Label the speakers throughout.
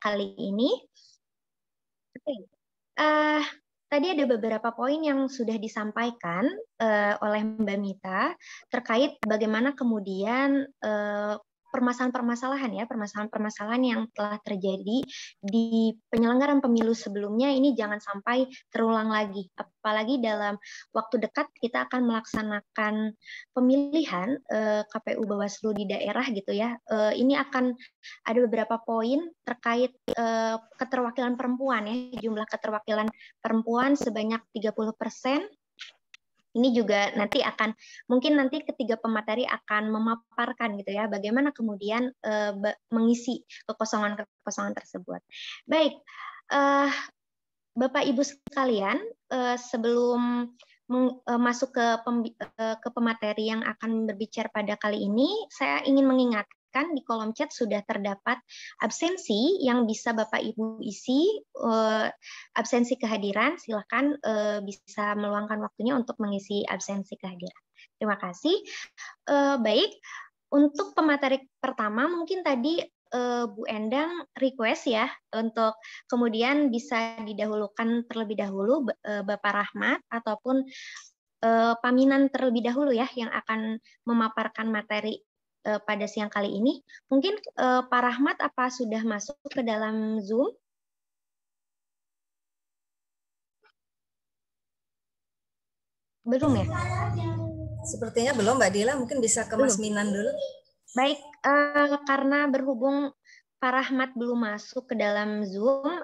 Speaker 1: kali ini. Oke. Eh, Tadi ada beberapa poin yang sudah disampaikan oleh Mbak Mita terkait bagaimana kemudian permasalahan-permasalahan yang telah terjadi di penyelenggaraan pemilu sebelumnya ini jangan sampai terulang lagi. Apalagi dalam waktu dekat kita akan melaksanakan pemilihan KPU Bawaslu di daerah gitu ya. Ini akan ada beberapa poin terkait keterwakilan perempuan ya, jumlah keterwakilan perempuan sebanyak 30%. Ini juga mungkin nanti ketiga pemateri akan memaparkan gitu ya, bagaimana kemudian mengisi kekosongan-kekosongan tersebut. Baik, Bapak Ibu sekalian, sebelum masuk ke pemateri yang akan berbicara pada kali ini, saya ingin mengingatkan di kolom chat sudah terdapat absensi yang bisa Bapak Ibu isi, absensi kehadiran. Silakan bisa meluangkan waktunya untuk mengisi absensi kehadiran. Terima kasih. Baik, untuk pemateri pertama mungkin tadi Bu Endang request ya untuk kemudian bisa didahulukan terlebih dahulu Bapak Rahmat ataupun Paminan terlebih dahulu ya yang akan memaparkan materi pada siang kali ini. Mungkin Pak Rahmat apa sudah masuk ke dalam Zoom? Belum ya?
Speaker 2: Sepertinya belum, Mbak Dila. Mungkin bisa ke Mas Minan dulu.
Speaker 1: Baik, karena berhubung Pak Rahmat belum masuk ke dalam Zoom,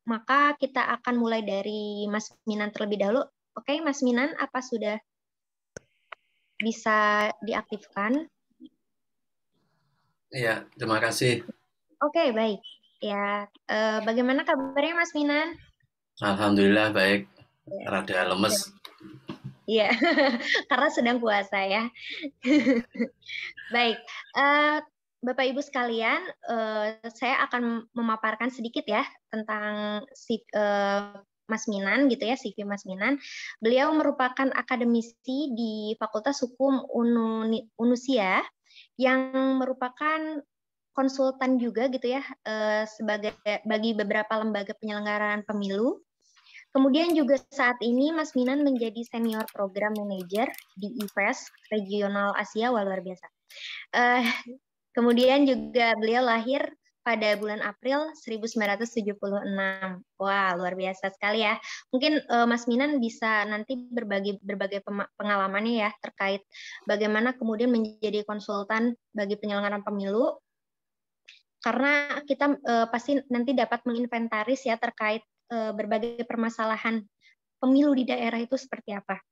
Speaker 1: maka kita akan mulai dari Mas Minan terlebih dahulu. Oke, Mas Minan, apa sudah bisa diaktifkan?
Speaker 3: Iya, terima kasih.
Speaker 1: Oke, baik. Ya, bagaimana kabarnya Mas Minan?
Speaker 3: Alhamdulillah baik.
Speaker 1: Ya.
Speaker 3: Rada lemes.
Speaker 1: Iya, karena sedang puasa ya. Baik, Bapak Ibu sekalian, saya akan memaparkan sedikit ya tentang Mas Minan gitu ya, CV Mas Minan. Beliau merupakan akademisi di Fakultas Hukum Unusia yang merupakan konsultan juga gitu ya bagi beberapa lembaga penyelenggaraan pemilu. Kemudian juga saat ini Mas Minan menjadi senior program manager di IFES Regional Asia. Wah, luar biasa. Kemudian juga beliau lahir pada bulan April 1976. Wah, luar biasa sekali ya. Mungkin Mas Minan bisa nanti berbagai pengalamannya ya terkait bagaimana kemudian menjadi konsultan bagi penyelenggaraan pemilu. Karena kita pasti nanti dapat menginventaris ya terkait berbagai permasalahan pemilu di daerah itu seperti apa.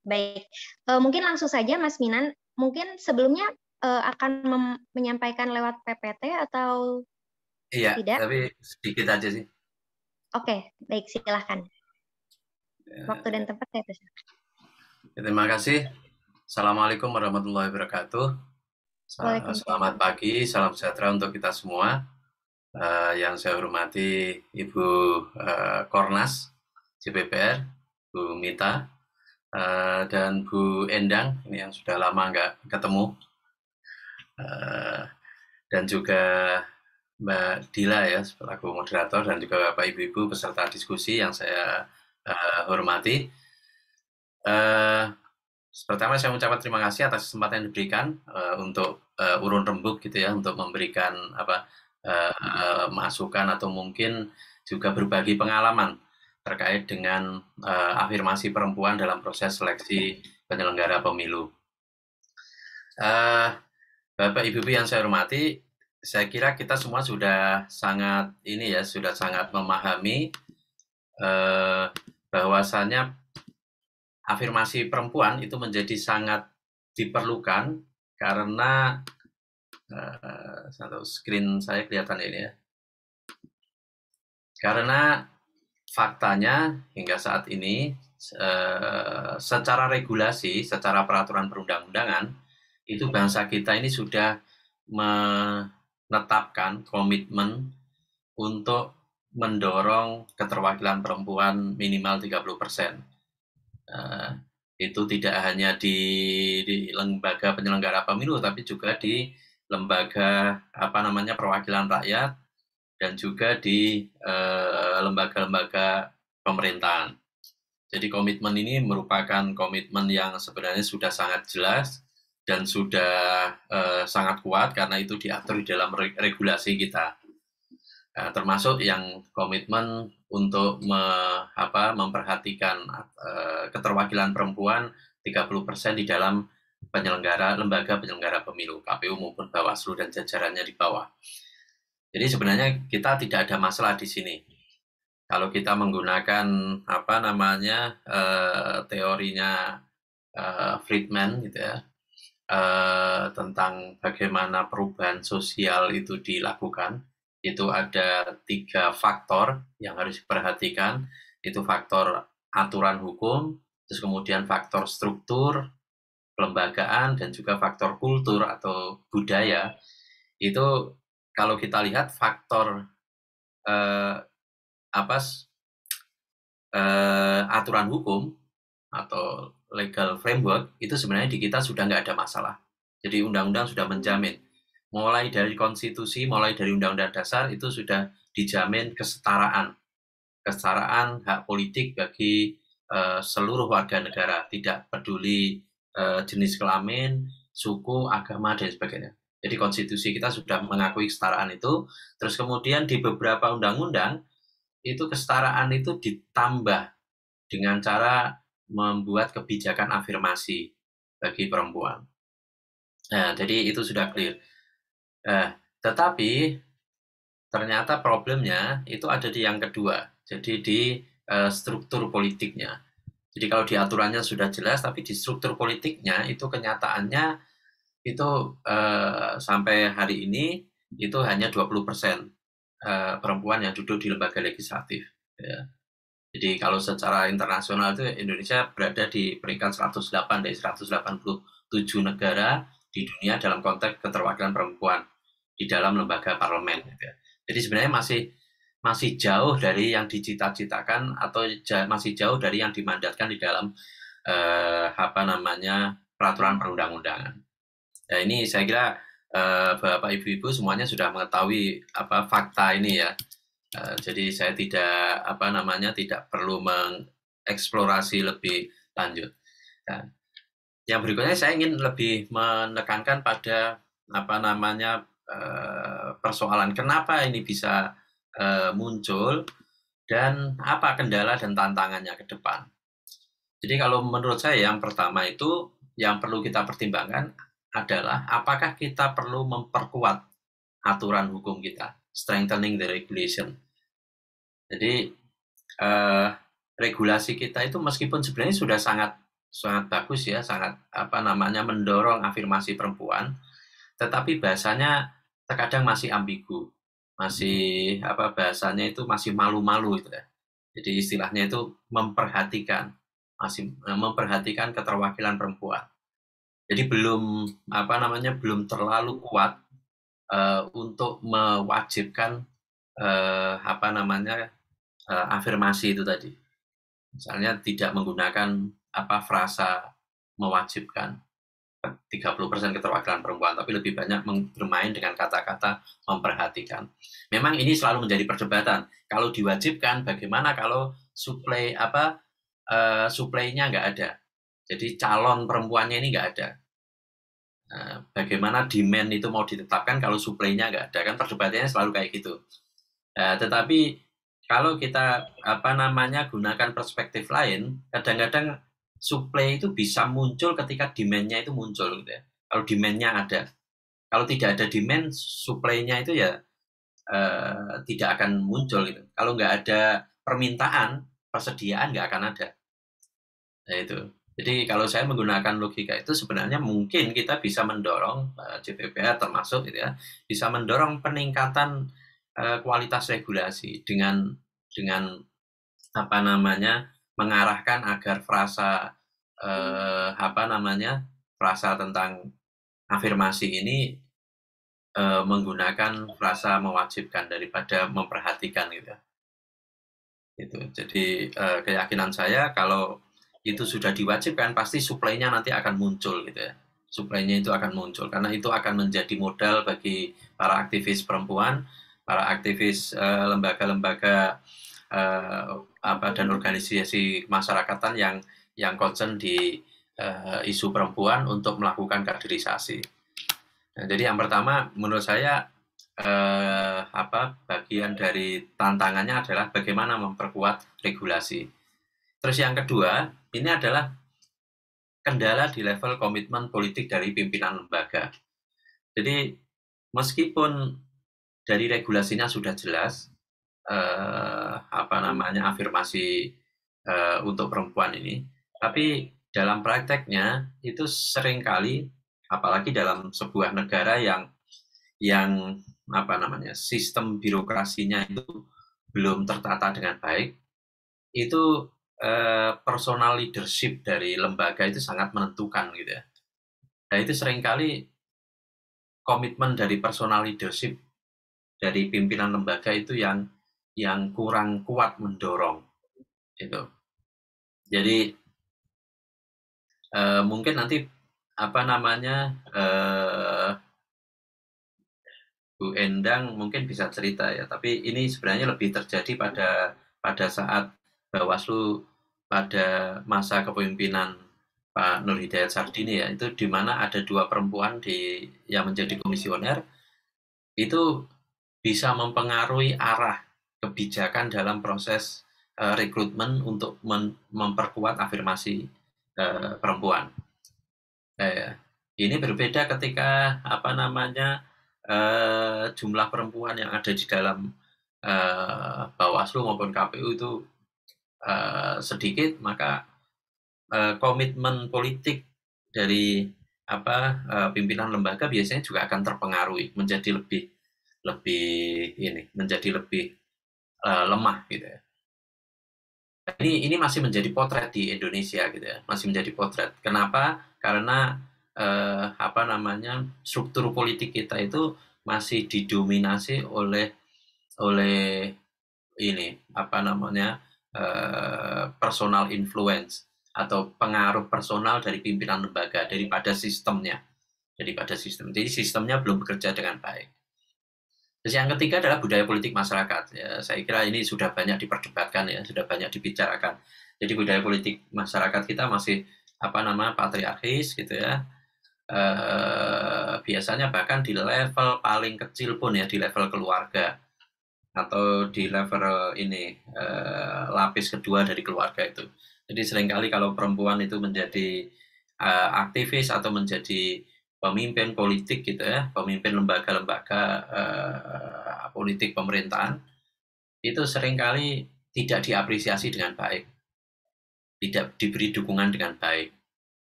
Speaker 1: Baik, mungkin langsung saja Mas Minan, mungkin sebelumnya akan menyampaikan lewat PPT atau
Speaker 3: iya,
Speaker 1: tidak?
Speaker 3: tapi sedikit aja sih.
Speaker 1: Oke, baik, silahkan. Waktu dan tempat saya persilakan.
Speaker 3: Terima kasih. Assalamualaikum warahmatullahi wabarakatuh. Selamat pagi, salam sejahtera untuk kita semua. Yang saya hormati Ibu Kornas, CPPR, Bu Mita, dan Bu Endang, ini yang sudah lama nggak ketemu, dan juga Mbak Dila ya, selaku moderator, dan juga Bapak Ibu-Ibu peserta diskusi yang saya hormati. Pertama saya mengucapkan terima kasih atas kesempatan yang diberikan untuk urun rembuk gitu ya, untuk memberikan masukan atau mungkin juga berbagi pengalaman terkait dengan afirmasi perempuan dalam proses seleksi penyelenggara pemilu. Bapak Ibu yang saya hormati, saya kira kita semua sudah sangat memahami bahwasannya afirmasi perempuan itu menjadi sangat diperlukan karena screen saya kelihatan ini ya. Karena faktanya hingga saat ini secara regulasi, secara peraturan perundang-undangan itu bangsa kita ini sudah menetapkan komitmen untuk mendorong keterwakilan perempuan minimal 30%. Itu tidak hanya di lembaga penyelenggara pemilu, tapi juga di lembaga perwakilan rakyat dan juga di lembaga-lembaga pemerintahan. Jadi komitmen ini merupakan komitmen yang sebenarnya sudah sangat jelas dan sudah sangat kuat karena itu diatur di dalam regulasi kita. Termasuk yang komitmen untuk memperhatikan keterwakilan perempuan 30% di dalam lembaga penyelenggara pemilu, KPU maupun Bawaslu dan jajarannya di bawah. Jadi sebenarnya kita tidak ada masalah di sini. Kalau kita menggunakan teorinya Friedman gitu ya, tentang bagaimana perubahan sosial itu dilakukan, itu ada 3 faktor yang harus diperhatikan, itu faktor aturan hukum, terus kemudian faktor struktur, kelembagaan, dan juga faktor kultur atau budaya. Itu kalau kita lihat faktor aturan hukum atau legal framework itu sebenarnya di kita sudah nggak ada masalah. Jadi undang-undang sudah menjamin. Mulai dari konstitusi, mulai dari undang-undang dasar itu sudah dijamin kesetaraan hak politik bagi seluruh warga negara, tidak peduli jenis kelamin, suku, agama, dan sebagainya. Jadi konstitusi kita sudah mengakui kesetaraan itu, terus kemudian di beberapa undang-undang, itu kesetaraan itu ditambah dengan cara membuat kebijakan afirmasi bagi perempuan. Nah, jadi itu sudah clear. Tetapi ternyata problemnya itu ada di yang kedua, jadi di struktur politiknya. Jadi kalau di aturannya sudah jelas, tapi di struktur politiknya itu kenyataannya itu sampai hari ini itu hanya 20% perempuan yang duduk di lembaga legislatif. Ya. Jadi kalau secara internasional itu Indonesia berada di peringkat 108 dari 187 negara di dunia dalam konteks keterwakilan perempuan di dalam lembaga parlemen. Ya. Jadi sebenarnya masih jauh dari yang dicita-citakan atau masih jauh dari yang dimandatkan di dalam peraturan perundang-undangan. Nah, ini saya kira Bapak Ibu-ibu semuanya sudah mengetahui fakta ini ya. Jadi saya tidak perlu mengeksplorasi lebih lanjut. Nah, yang berikutnya saya ingin lebih menekankan pada persoalan kenapa ini bisa muncul dan apa kendala dan tantangannya ke depan. Jadi kalau menurut saya yang pertama itu yang perlu kita pertimbangkan adalah apakah kita perlu memperkuat aturan hukum kita, strengthening the regulation. Jadi regulasi kita itu meskipun sebenarnya sudah sangat bagus ya, sangat mendorong afirmasi perempuan, tetapi bahasanya terkadang masih ambigu, masih bahasanya itu masih malu-malu itu ya. Jadi istilahnya itu memperhatikan keterwakilan perempuan. Jadi belum terlalu kuat untuk mewajibkan afirmasi itu tadi. Misalnya tidak menggunakan frasa mewajibkan 30% keterwakilan perempuan, tapi lebih banyak bermain dengan kata-kata memperhatikan. Memang ini selalu menjadi perdebatan. Kalau diwajibkan, bagaimana kalau suplainya nggak ada? Jadi calon perempuannya ini nggak ada. Bagaimana demand itu mau ditetapkan kalau suplainya nggak ada, kan perdebatannya selalu kayak gitu. Tetapi kalau kita gunakan perspektif lain, kadang-kadang supply itu bisa muncul ketika demand-nya itu muncul gitu ya. Kalau demand-nya ada, kalau tidak ada demand, supply-nya itu ya tidak akan muncul gitu. Kalau nggak ada permintaan, persediaan nggak akan ada. Nah itu. Jadi kalau saya menggunakan logika itu sebenarnya mungkin kita bisa mendorong JPPR termasuk gitu ya, bisa mendorong peningkatan kualitas regulasi dengan mengarahkan agar frasa frasa tentang afirmasi ini menggunakan frasa mewajibkan daripada memperhatikan gitu. Gitu. Jadi keyakinan saya kalau itu sudah diwajibkan, pasti suplainya nanti akan muncul gitu ya. Suplainya itu akan muncul, karena itu akan menjadi modal bagi para aktivis perempuan para aktivis lembaga-lembaga dan organisasi masyarakatan yang concern di isu perempuan untuk melakukan kaderisasi. Nah, jadi yang pertama menurut saya bagian dari tantangannya adalah bagaimana memperkuat regulasi. Terus yang kedua, ini adalah kendala di level komitmen politik dari pimpinan lembaga. Jadi meskipun dari regulasinya sudah jelas afirmasi untuk perempuan ini, tapi dalam prakteknya itu seringkali, apalagi dalam sebuah negara yang sistem birokrasinya itu belum tertata dengan baik, itu personal leadership dari lembaga itu sangat menentukan gitu ya. Nah itu seringkali komitmen dari personal leadership dari pimpinan lembaga itu yang kurang kuat mendorong gitu. Jadi mungkin nanti Bu Endang mungkin bisa cerita ya, tapi ini sebenarnya lebih terjadi pada saat Bawaslu pada masa kepemimpinan Pak Nur Hidayat Sardini ya, itu di mana ada 2 perempuan yang menjadi komisioner, itu bisa mempengaruhi arah kebijakan dalam proses rekrutmen untuk memperkuat afirmasi perempuan. Ini berbeda ketika jumlah perempuan yang ada di dalam Bawaslu maupun KPU itu sedikit, maka komitmen politik dari pimpinan lembaga biasanya juga akan terpengaruhi menjadi lebih lemah gitu ya. Ini masih menjadi potret di Indonesia gitu ya, masih menjadi potret. Kenapa? Karena struktur politik kita itu masih didominasi oleh personal influence atau pengaruh personal dari pimpinan lembaga daripada sistemnya. Jadi sistemnya belum bekerja dengan baik. Terus yang ketiga adalah budaya politik masyarakat. Ya, saya kira ini sudah banyak diperdebatkan ya, sudah banyak dibicarakan. Jadi budaya politik masyarakat kita masih patriarkis gitu ya. Biasanya bahkan di level paling kecil pun ya, di level keluarga atau di level lapis kedua dari keluarga itu. Jadi seringkali kalau perempuan itu menjadi aktivis atau menjadi pemimpin politik gitu ya, pemimpin lembaga-lembaga politik pemerintahan, itu seringkali tidak diapresiasi dengan baik, tidak diberi dukungan dengan baik,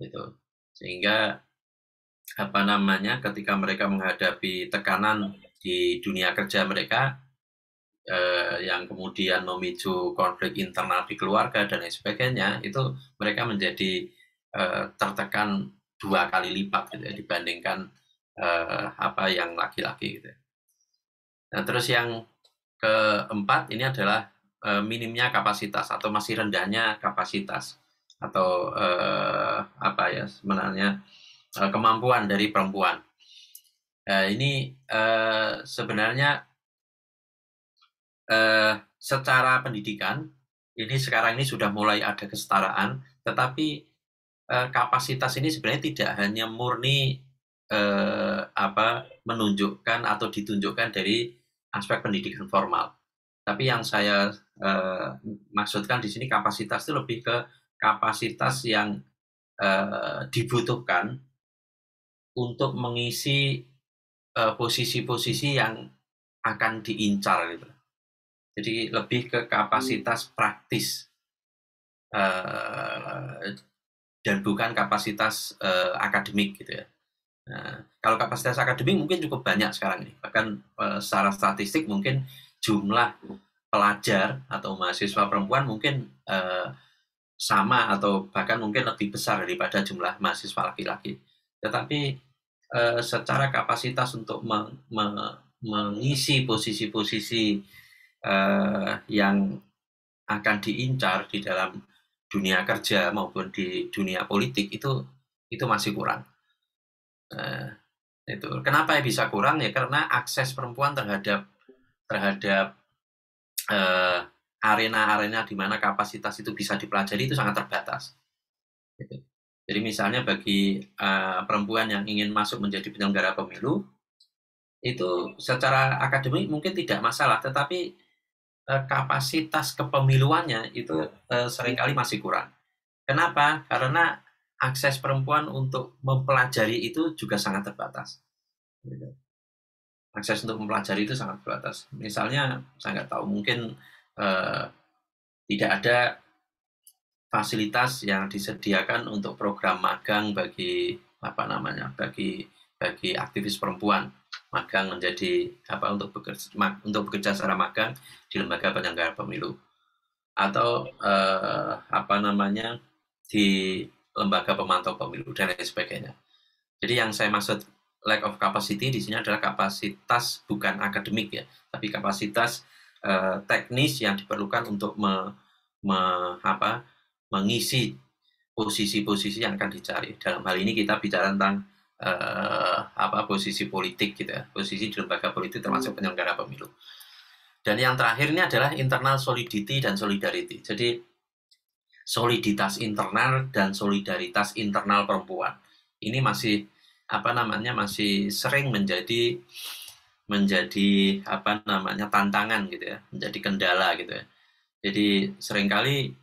Speaker 3: gitu. Sehingga ketika mereka menghadapi tekanan di dunia kerja mereka, yang kemudian memicu konflik internal di keluarga dan lain sebagainya, itu mereka menjadi tertekan 2 kali lipat gitu ya, dibandingkan yang laki-laki gitu. Nah, terus yang keempat ini adalah minimnya kapasitas atau masih rendahnya kapasitas atau sebenarnya kemampuan dari perempuan. Ini sebenarnya secara pendidikan ini sekarang ini sudah mulai ada kesetaraan, tetapi kapasitas ini sebenarnya tidak hanya murni menunjukkan atau ditunjukkan dari aspek pendidikan formal. Tapi yang saya maksudkan di sini kapasitas itu lebih ke kapasitas yang dibutuhkan untuk mengisi posisi-posisi yang akan diincar gitu. Jadi lebih ke kapasitas praktis dan bukan kapasitas akademik gitu ya. Nah, kalau kapasitas akademik mungkin cukup banyak sekarang ini. Bahkan secara statistik mungkin jumlah pelajar atau mahasiswa perempuan mungkin sama atau bahkan mungkin lebih besar daripada jumlah mahasiswa laki-laki. Tetapi secara kapasitas untuk mengisi posisi-posisi yang akan diincar di dalam dunia kerja maupun di dunia politik itu masih kurang. Itu kenapa bisa kurang ya, karena akses perempuan terhadap terhadap arena-arena di mana kapasitas itu bisa dipelajari itu sangat terbatas. Gitu. Jadi misalnya bagi perempuan yang ingin masuk menjadi penyelenggara pemilu, itu secara akademik mungkin tidak masalah, tetapi kapasitas kepemiluannya itu seringkali masih kurang. Kenapa? Karena akses perempuan untuk mempelajari itu juga sangat terbatas. Akses untuk mempelajari itu sangat terbatas. Misalnya, saya nggak tahu, mungkin tidak ada fasilitas yang disediakan untuk program magang bagi bagi aktivis perempuan, magang menjadi untuk bekerja secara magang di lembaga penyelenggara pemilu, atau di lembaga pemantau pemilu dan lain sebagainya. Jadi yang saya maksud lack of capacity di sini adalah kapasitas bukan akademik ya, tapi kapasitas teknis yang diperlukan untuk mengisi posisi-posisi yang akan dicari. Dalam hal ini kita bicara tentang posisi politik gitu ya, posisi di lembaga politik termasuk penyelenggara pemilu. Dan yang terakhir ini adalah internal solidity dan solidarity. Jadi soliditas internal dan solidaritas internal perempuan ini masih masih sering menjadi tantangan gitu ya, menjadi kendala gitu ya. Jadi seringkali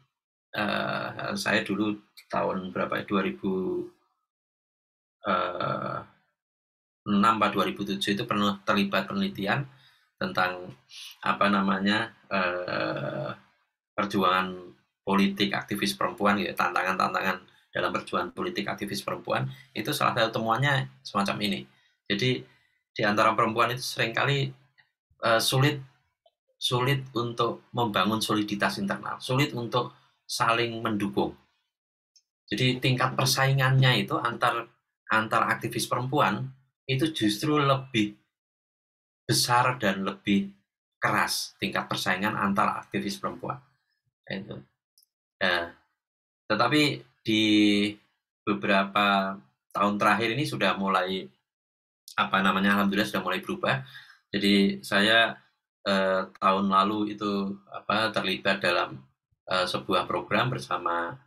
Speaker 3: saya dulu tahun 2006 atau 2007 itu pernah terlibat penelitian tentang perjuangan politik aktivis perempuan gitu, tantangan-tantangan dalam perjuangan politik aktivis perempuan. Itu salah satu temuannya semacam ini. Jadi di antara perempuan itu seringkali sulit untuk membangun soliditas internal, sulit untuk saling mendukung. Jadi tingkat persaingannya itu antar aktivis perempuan itu justru lebih besar dan lebih keras tingkat persaingan antar aktivis perempuan. Itu. Tetapi di beberapa tahun terakhir ini sudah mulai alhamdulillah sudah mulai berubah. Jadi saya tahun lalu itu terlibat dalam sebuah program bersama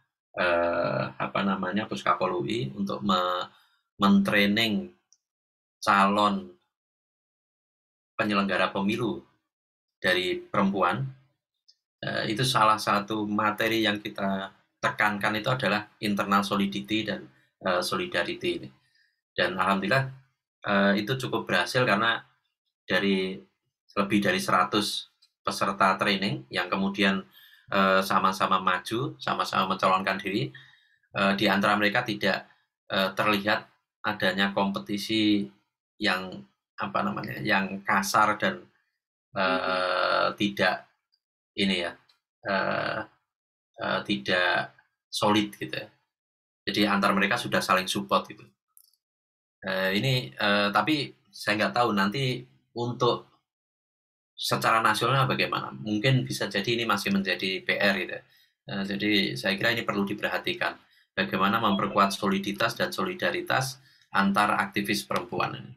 Speaker 3: Puskapol UI untuk mentraining calon penyelenggara pemilu dari perempuan. Itu salah satu materi yang kita tekankan itu adalah internal solidity dan solidarity ini. Dan alhamdulillah itu cukup berhasil karena dari lebih dari 100 peserta training yang kemudian sama-sama maju, sama-sama mencalonkan diri, di antara mereka tidak terlihat adanya kompetisi yang yang kasar dan tidak tidak solid gitu ya. Jadi antar mereka sudah saling support gitu. Tapi saya nggak tahu nanti untuk secara nasional bagaimana. Mungkin bisa jadi ini masih menjadi PR gitu. Jadi saya kira ini perlu diperhatikan bagaimana memperkuat soliditas dan solidaritas antar aktivis perempuan ini.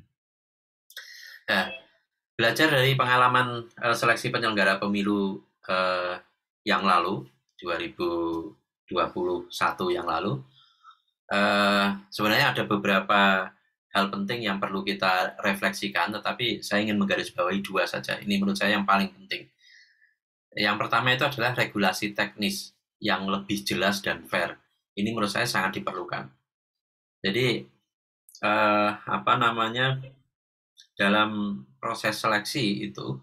Speaker 3: Belajar dari pengalaman seleksi penyelenggara pemilu yang lalu, 2021 yang lalu, sebenarnya ada beberapa hal penting yang perlu kita refleksikan, tetapi saya ingin menggarisbawahi 2 saja. Ini menurut saya yang paling penting. Yang pertama itu adalah regulasi teknis yang lebih jelas dan fair. Ini menurut saya sangat diperlukan. Jadi, dalam proses seleksi itu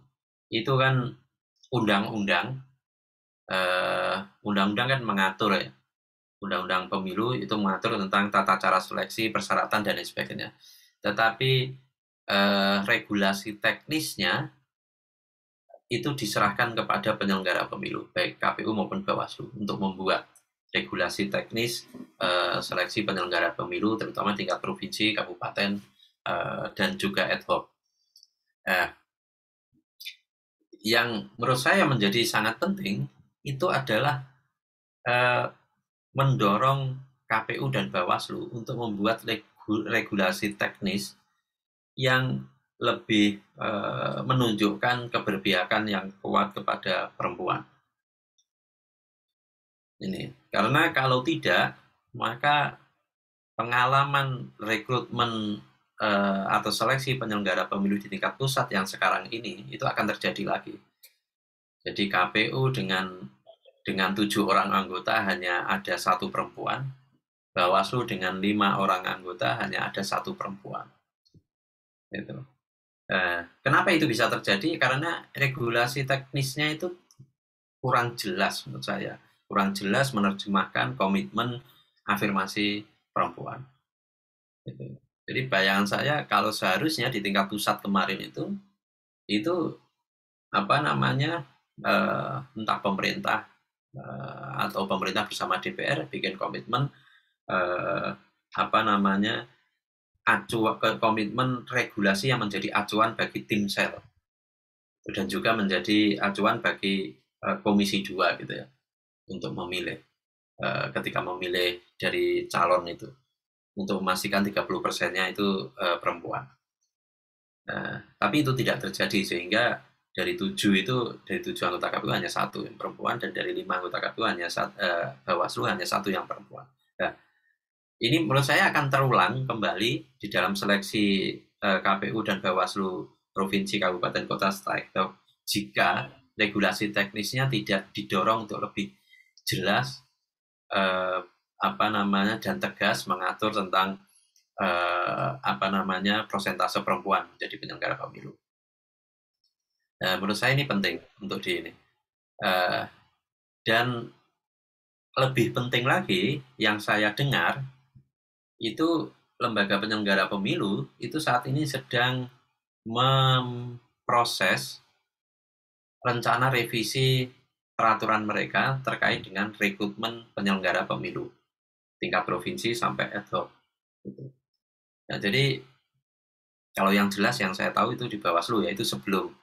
Speaker 3: kan undang-undang kan mengatur ya. Undang-undang pemilu itu mengatur tentang tata cara seleksi, persyaratan, dan lain sebagainya. Tetapi regulasi teknisnya itu diserahkan kepada penyelenggara pemilu, baik KPU maupun Bawaslu, untuk membuat regulasi teknis seleksi penyelenggara pemilu, terutama tingkat provinsi, kabupaten, dan juga ad hoc. Yang menurut saya menjadi sangat penting itu adalah mendorong KPU dan Bawaslu untuk membuat regulasi teknis yang lebih menunjukkan keberpihakan yang kuat kepada perempuan. Ini karena kalau tidak, maka pengalaman rekrutmen atau seleksi penyelenggara pemilu di tingkat pusat yang sekarang ini itu akan terjadi lagi. Jadi KPU dengan 7 orang anggota hanya ada 1 perempuan, Bawaslu dengan 5 orang anggota hanya ada 1 perempuan. Gitu. Kenapa itu bisa terjadi? Karena regulasi teknisnya itu kurang jelas menurut saya, kurang jelas menerjemahkan komitmen afirmasi perempuan. Gitu. Jadi bayangan saya kalau seharusnya di tingkat pusat kemarin itu apa namanya entah pemerintah atau pemerintah bersama DPR bikin komitmen apa namanya komitmen regulasi yang menjadi acuan bagi tim sel dan juga menjadi acuan bagi Komisi 2 gitu ya untuk memilih ketika memilih dari calon itu untuk memastikan 30%-nya itu perempuan. Tapi itu tidak terjadi sehingga dari 7 anggota KPU hanya 1 yang perempuan dan dari 5 anggota KPU hanya Bawaslu hanya 1 yang perempuan. Nah, ini menurut saya akan terulang kembali di dalam seleksi KPU dan Bawaslu provinsi, kabupaten, kota setelah jika regulasi teknisnya tidak didorong untuk lebih jelas dan tegas mengatur tentang prosentase perempuan menjadi penyelenggara pemilu. Menurut saya ini penting untuk dan lebih penting lagi yang saya dengar itu lembaga penyelenggara pemilu itu saat ini sedang memproses rencana revisi peraturan mereka terkait dengan rekrutmen penyelenggara pemilu tingkat provinsi sampai ad hoc. Nah, jadi kalau yang jelas yang saya tahu itu di Bawaslu yaitu sebelum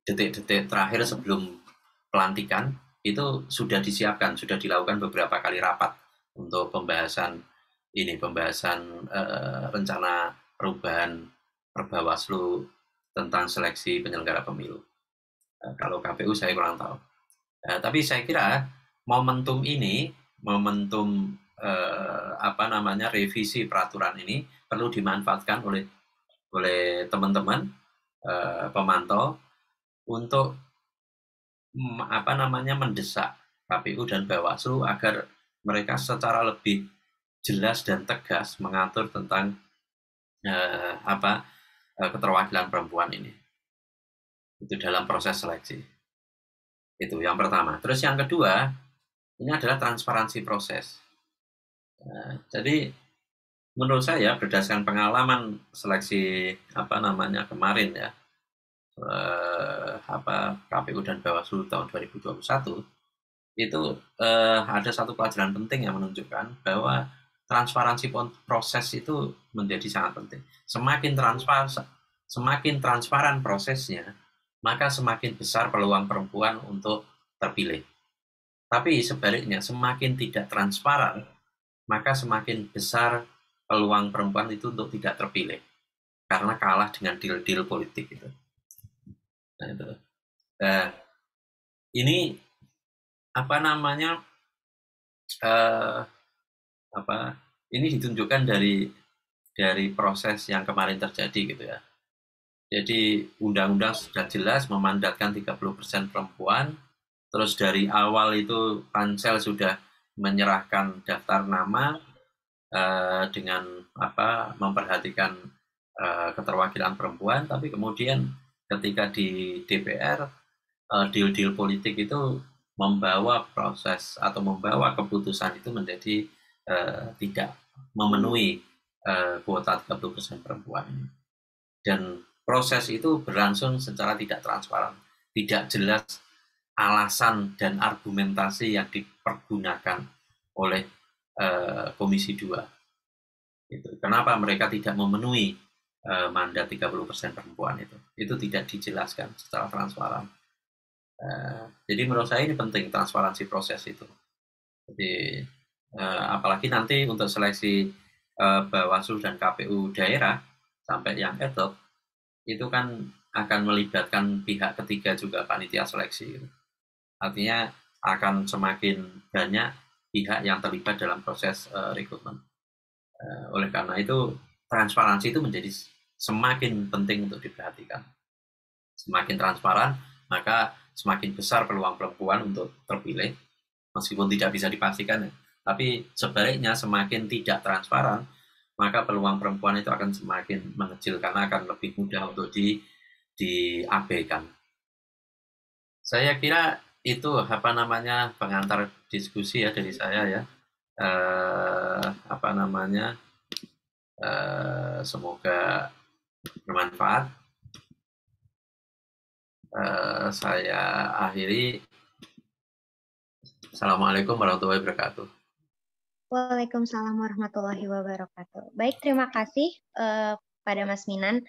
Speaker 3: detik-detik terakhir sebelum pelantikan itu sudah disiapkan, sudah dilakukan beberapa kali rapat untuk pembahasan rencana perubahan Perbawaslu tentang seleksi penyelenggara pemilu. Kalau KPU saya kurang tahu. Tapi saya kira momentum revisi peraturan ini perlu dimanfaatkan oleh teman-teman pemantau untuk mendesak KPU dan Bawaslu agar mereka secara lebih jelas dan tegas mengatur tentang keterwakilan perempuan ini itu dalam proses seleksi. Itu yang pertama. Terus yang kedua, ini adalah transparansi proses. Jadi menurut saya berdasarkan pengalaman seleksi kemarin ya, KPU dan Bawaslu tahun 2021 itu ada satu pelajaran penting yang menunjukkan bahwa transparansi proses itu menjadi sangat penting. Semakin transparan prosesnya, maka semakin besar peluang perempuan untuk terpilih. Tapi sebaliknya, semakin tidak transparan, maka semakin besar peluang perempuan itu untuk tidak terpilih karena kalah dengan deal-deal politik itu. Nah, itu. Ini ini ditunjukkan dari proses yang kemarin terjadi gitu ya. Jadi undang-undang sudah jelas memandatkan 30% perempuan, terus dari awal itu pansel sudah menyerahkan daftar nama dengan memperhatikan keterwakilan perempuan, tapi kemudian ketika di DPR deal-deal politik itu membawa proses atau membawa keputusan itu menjadi tidak memenuhi kuota 30% perempuan ini. Dan proses itu berlangsung secara tidak transparan, tidak jelas alasan dan argumentasi yang dipergunakan oleh Komisi 2. Gitu. Kenapa mereka tidak memenuhi mandat 30% perempuan itu? Itu tidak dijelaskan secara transparan. Jadi menurut saya ini penting transparansi proses itu. Jadi apalagi nanti untuk seleksi Bawaslu dan KPU daerah sampai yang ad hoc itu kan akan melibatkan pihak ketiga juga, panitia seleksi. Artinya akan semakin banyak pihak yang terlibat dalam proses rekrutmen. Oleh karena itu, transparansi itu menjadi semakin penting untuk diperhatikan. Semakin transparan, maka semakin besar peluang perempuan untuk terpilih, meskipun tidak bisa dipastikan. Tapi sebaliknya, semakin tidak transparan, maka peluang perempuan itu akan semakin mengecil karena akan lebih mudah untuk diabaikan. Saya kira itu pengantar diskusi ya dari saya ya. Semoga bermanfaat. Saya akhiri. Assalamualaikum warahmatullahi wabarakatuh.
Speaker 1: Waalaikumsalam warahmatullahi wabarakatuh. Baik, terima kasih pada Mas Minan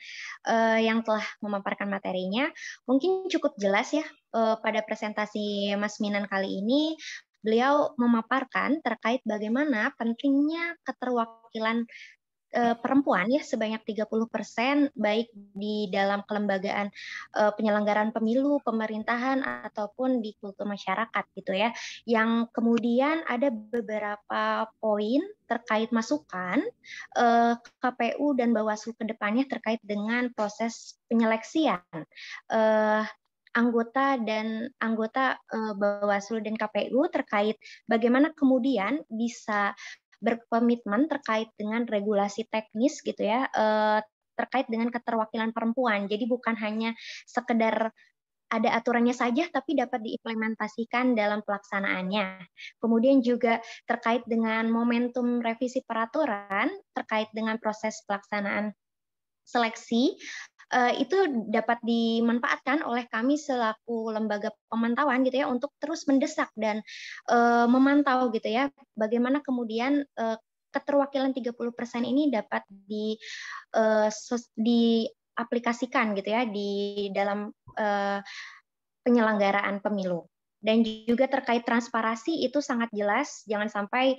Speaker 1: yang telah memaparkan materinya. Mungkin cukup jelas ya pada presentasi Mas Minan kali ini. Beliau memaparkan terkait bagaimana pentingnya keterwakilan perempuan ya sebanyak 30% baik di dalam kelembagaan penyelenggaraan pemilu, pemerintahan ataupun di kultur masyarakat gitu ya. Yang kemudian ada beberapa poin terkait masukan KPU dan Bawaslu ke depannya terkait dengan proses penyeleksian anggota Bawaslu dan KPU terkait bagaimana kemudian bisa berkomitmen terkait dengan regulasi teknis gitu ya, terkait dengan keterwakilan perempuan. Jadi bukan hanya sekedar ada aturannya saja, tapi dapat diimplementasikan dalam pelaksanaannya. Kemudian juga terkait dengan momentum revisi peraturan, terkait dengan proses pelaksanaan seleksi, itu dapat dimanfaatkan oleh kami selaku lembaga pemantauan gitu ya untuk terus mendesak dan memantau gitu ya bagaimana kemudian keterwakilan 30% ini dapat diaplikasikan gitu ya di dalam penyelenggaraan pemilu. Dan juga terkait transparansi itu sangat jelas, jangan sampai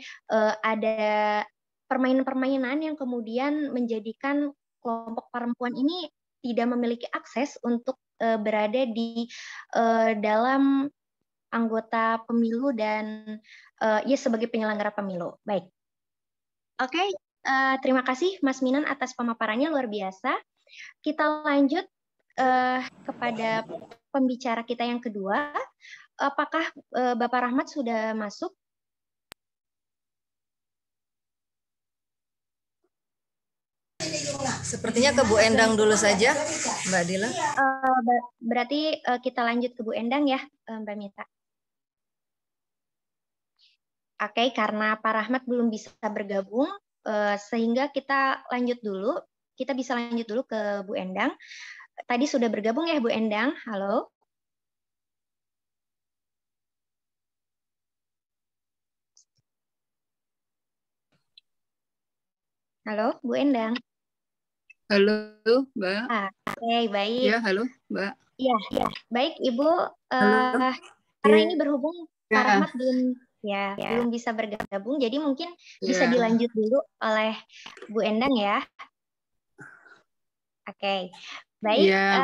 Speaker 1: ada permainan-permainan yang kemudian menjadikan kelompok perempuan ini tidak memiliki akses untuk berada di dalam anggota pemilu dan ya sebagai penyelenggara pemilu. Baik, oke, terima kasih Mas Minan atas pemaparannya luar biasa. Kita lanjut kepada pembicara kita yang kedua. Apakah Bapak Rahmat sudah masuk?
Speaker 2: Sepertinya ke Bu Endang dulu saja, Mbak Dila.
Speaker 1: Berarti kita lanjut ke Bu Endang ya, Mbak Mita. Oke, karena Pak Rahmat belum bisa bergabung, sehingga kita lanjut dulu. Kita bisa lanjut dulu ke Bu Endang. Tadi sudah bergabung ya Bu Endang, halo. Halo, Bu Endang.
Speaker 4: Halo, Mbak.
Speaker 1: Oke, baik.
Speaker 4: Ya, halo, Mbak.
Speaker 1: Iya, baik Ibu. Karena ini berhubung Pak Rahmat belum bisa bergabung, jadi mungkin bisa dilanjut dulu oleh Bu Endang ya. Oke, baik.
Speaker 4: Ya,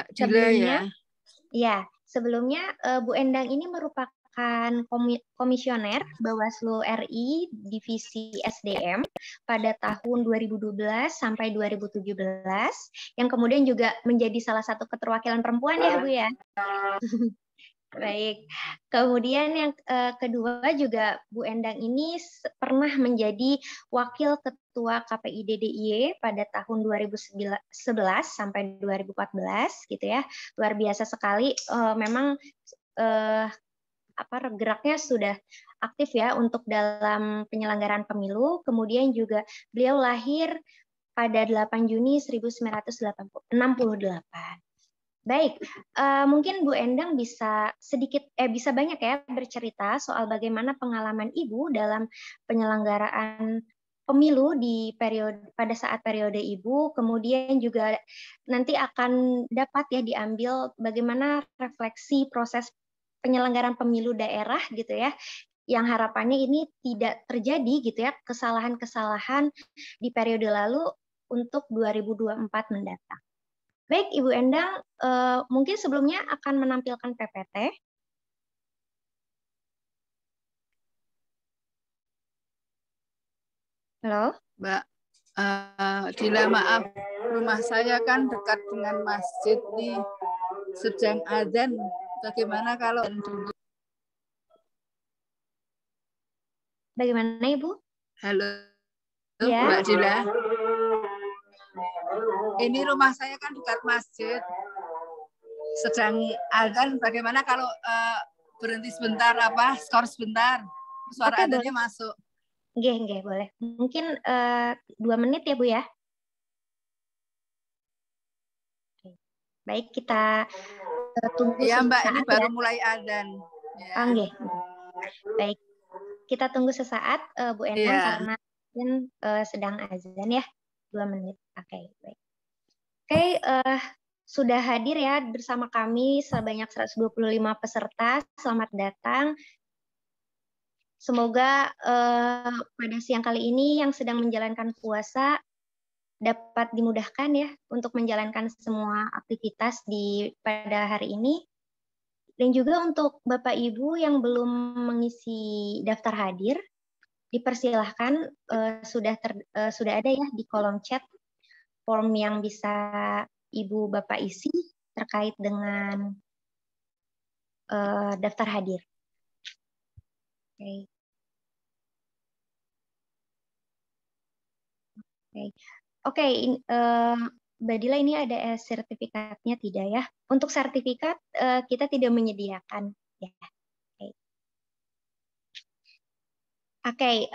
Speaker 4: Mbak Dila ya.
Speaker 1: Sebelumnya Bu Endang ini merupakan komisioner Bawaslu RI Divisi SDM pada tahun 2012 sampai 2017, yang kemudian juga menjadi salah satu keterwakilan perempuan ya Bu ya. Baik. Kemudian yang kedua juga Bu Endang ini pernah menjadi Wakil Ketua KPID DIY pada tahun 2011 sampai 2014 gitu ya. Luar biasa sekali. Memang geraknya sudah aktif ya untuk dalam penyelenggaraan pemilu. Kemudian juga beliau lahir pada 8 Juni 1968. Baik, mungkin Bu Endang bisa bisa banyak ya bercerita soal bagaimana pengalaman Ibu dalam penyelenggaraan pemilu pada saat periode Ibu, kemudian juga nanti akan dapat ya diambil bagaimana refleksi proses penyelenggaraan pemilu daerah gitu ya, yang harapannya ini tidak terjadi gitu ya kesalahan-kesalahan di periode lalu untuk 2024 mendatang. Baik, Ibu Endang, mungkin sebelumnya akan menampilkan PPT. Halo?
Speaker 4: Mbak Dila, maaf, rumah saya kan dekat dengan masjid nih, sedang azan. Bagaimana kalau
Speaker 1: Bagaimana Ibu?
Speaker 4: Halo,
Speaker 1: ya.
Speaker 4: Mbak Dila. Ini rumah saya kan dekat masjid, sedang azan. Bagaimana kalau berhenti sebentar, skor sebentar, suara azannya masuk.
Speaker 1: Nggih, boleh. Mungkin 2 menit ya Bu ya. Baik, kita tunggu
Speaker 4: ya, Mbak,
Speaker 1: sesaat
Speaker 4: ini baru
Speaker 1: ya.
Speaker 4: mulai azan.
Speaker 1: Ya. Nggih. Baik, kita tunggu sesaat Bu Endang karena sedang azan ya, 2 menit. Oke, baik. Oke, sudah hadir ya bersama kami sebanyak 125 peserta. Selamat datang. Semoga pada siang kali ini yang sedang menjalankan puasa dapat dimudahkan ya untuk menjalankan semua aktivitas pada hari ini. Dan juga untuk Bapak Ibu yang belum mengisi daftar hadir, dipersilahkan sudah ada ya di kolom chat form yang bisa Ibu Bapak isi terkait dengan daftar hadir. Oke, Mbak Dila, ini ada sertifikatnya tidak ya? Untuk sertifikat kita tidak menyediakan ya. Oke,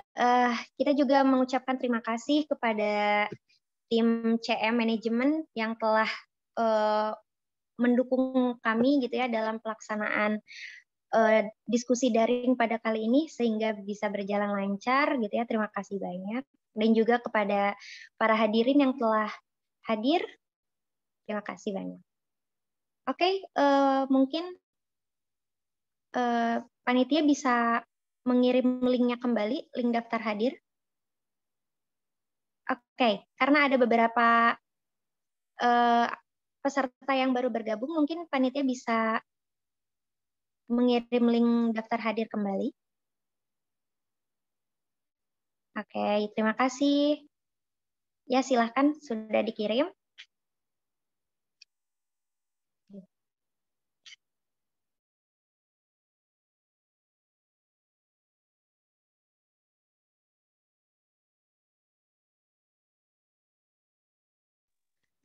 Speaker 1: kita juga mengucapkan terima kasih kepada tim CM Manajemen yang telah mendukung kami gitu ya dalam pelaksanaan diskusi daring pada kali ini sehingga bisa berjalan lancar gitu ya. Terima kasih banyak. Dan juga kepada para hadirin yang telah hadir, terima kasih banyak. Oke, mungkin panitia bisa mengirim linknya kembali, link daftar hadir. Oke, karena ada beberapa peserta yang baru bergabung, mungkin panitia bisa mengirim link daftar hadir kembali. Oke, terima kasih. Ya, silahkan, sudah dikirim.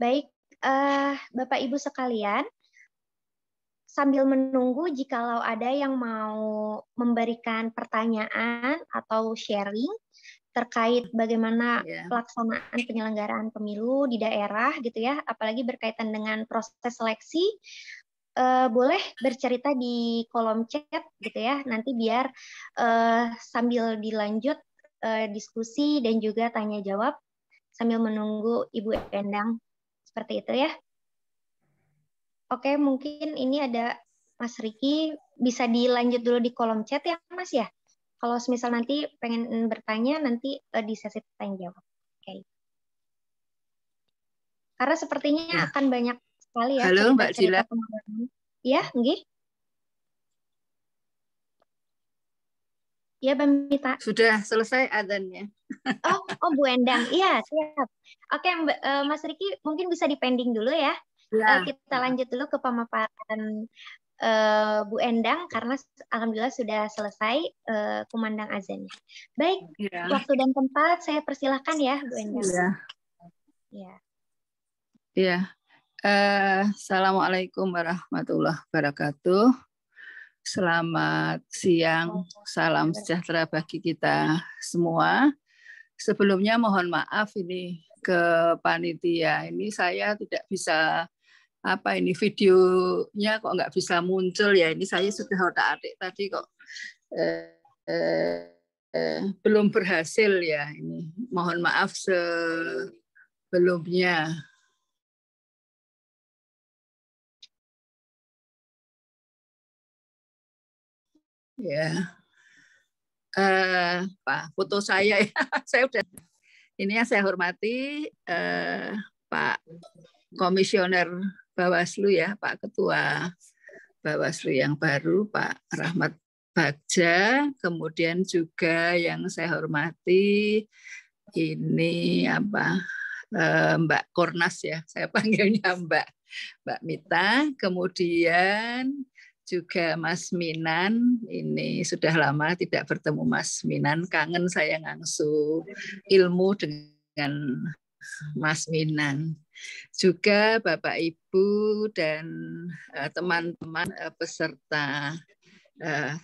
Speaker 1: Baik, Bapak Ibu sekalian, sambil menunggu jikalau ada yang mau memberikan pertanyaan atau sharing terkait bagaimana pelaksanaan penyelenggaraan pemilu di daerah gitu ya, apalagi berkaitan dengan proses seleksi, boleh bercerita di kolom chat gitu ya, nanti biar sambil dilanjut diskusi dan juga tanya jawab sambil menunggu Ibu Endang. Seperti itu ya. Oke, mungkin ini ada Mas Riki, bisa dilanjut dulu di kolom chat ya Mas ya. Kalau misal nanti pengen bertanya, nanti di sesi tanya jawab. Oke. Karena sepertinya akan banyak sekali ya cerita-cerita pengalaman. Ya, nggih. Ya, Mbak Mita.
Speaker 4: Sudah selesai adzannya.
Speaker 1: Oh, Bu Endang. Iya, siap. Oke, Mas Riki mungkin bisa dipending dulu ya. Kita lanjut dulu ke pemaparan Bu Endang karena alhamdulillah sudah selesai kumandang azannya. Baik, waktu dan tempat saya persilahkan ya Bu Endang.
Speaker 4: Iya. Assalamualaikum warahmatullahi wabarakatuh. Selamat siang, salam sejahtera bagi kita semua. Sebelumnya mohon maaf ini ke panitia. Ini saya tidak bisa videonya kok nggak bisa muncul ya. Ini saya sudah otak-atik tadi kok belum berhasil ya. Ini mohon maaf sebelumnya. Ya, Pak, foto saya ya, saya udah ini yang saya hormati Pak Komisioner Bawaslu ya, Pak Ketua Bawaslu yang baru, Pak Rahmat Bagja, kemudian juga yang saya hormati ini Mbak Kornas ya, saya panggilnya Mbak Mita, kemudian juga Mas Minan, ini sudah lama tidak bertemu Mas Minan, kangen saya ngangsu ilmu dengan Mas Minan. Juga Bapak Ibu dan teman-teman peserta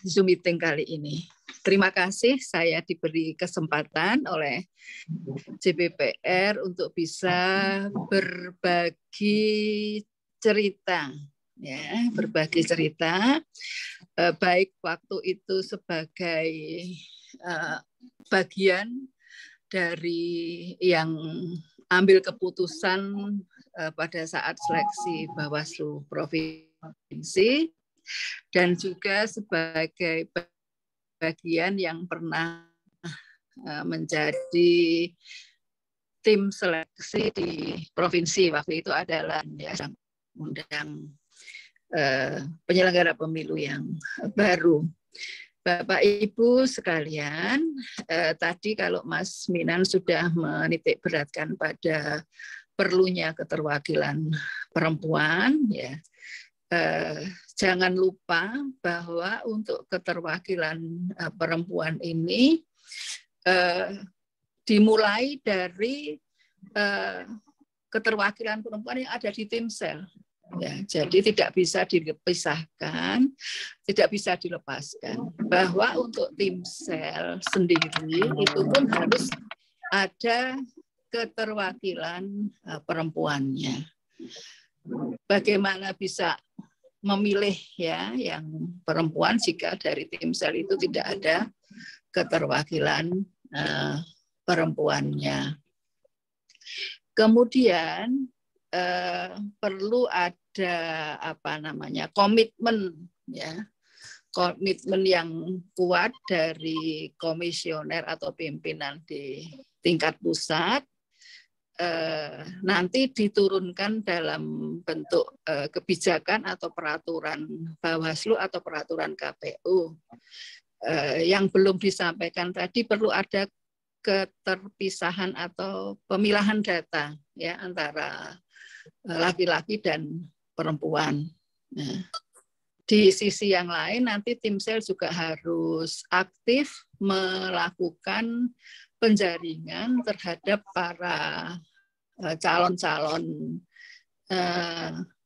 Speaker 4: Zoom meeting kali ini. Terima kasih saya diberi kesempatan oleh JPPR untuk bisa berbagi cerita. Ya, berbagi cerita, baik waktu itu sebagai bagian dari yang ambil keputusan pada saat seleksi Bawaslu Provinsi, dan juga sebagai bagian yang pernah menjadi tim seleksi di provinsi waktu itu adalah ya, undang penyelenggara pemilu yang baru. Bapak Ibu sekalian, tadi kalau Mas Minan sudah menitik beratkan pada perlunya keterwakilan perempuan, ya, jangan lupa bahwa untuk keterwakilan perempuan ini dimulai dari keterwakilan perempuan yang ada di Timsel. Ya, jadi tidak bisa dipisahkan, tidak bisa dilepaskan. Bahwa untuk Timsel sendiri itu pun harus ada keterwakilan perempuannya. Bagaimana bisa memilih ya yang perempuan jika dari Timsel itu tidak ada keterwakilan perempuannya. Kemudian perlu ada komitmen ya, komitmen yang kuat dari komisioner atau pimpinan di tingkat pusat, nanti diturunkan dalam bentuk kebijakan atau peraturan Bawaslu atau peraturan KPU. Yang belum disampaikan tadi perlu ada keterpisahan atau pemilahan data ya antara laki-laki dan perempuan. Nah, di sisi yang lain nanti Timsel juga harus aktif melakukan penjaringan terhadap para calon-calon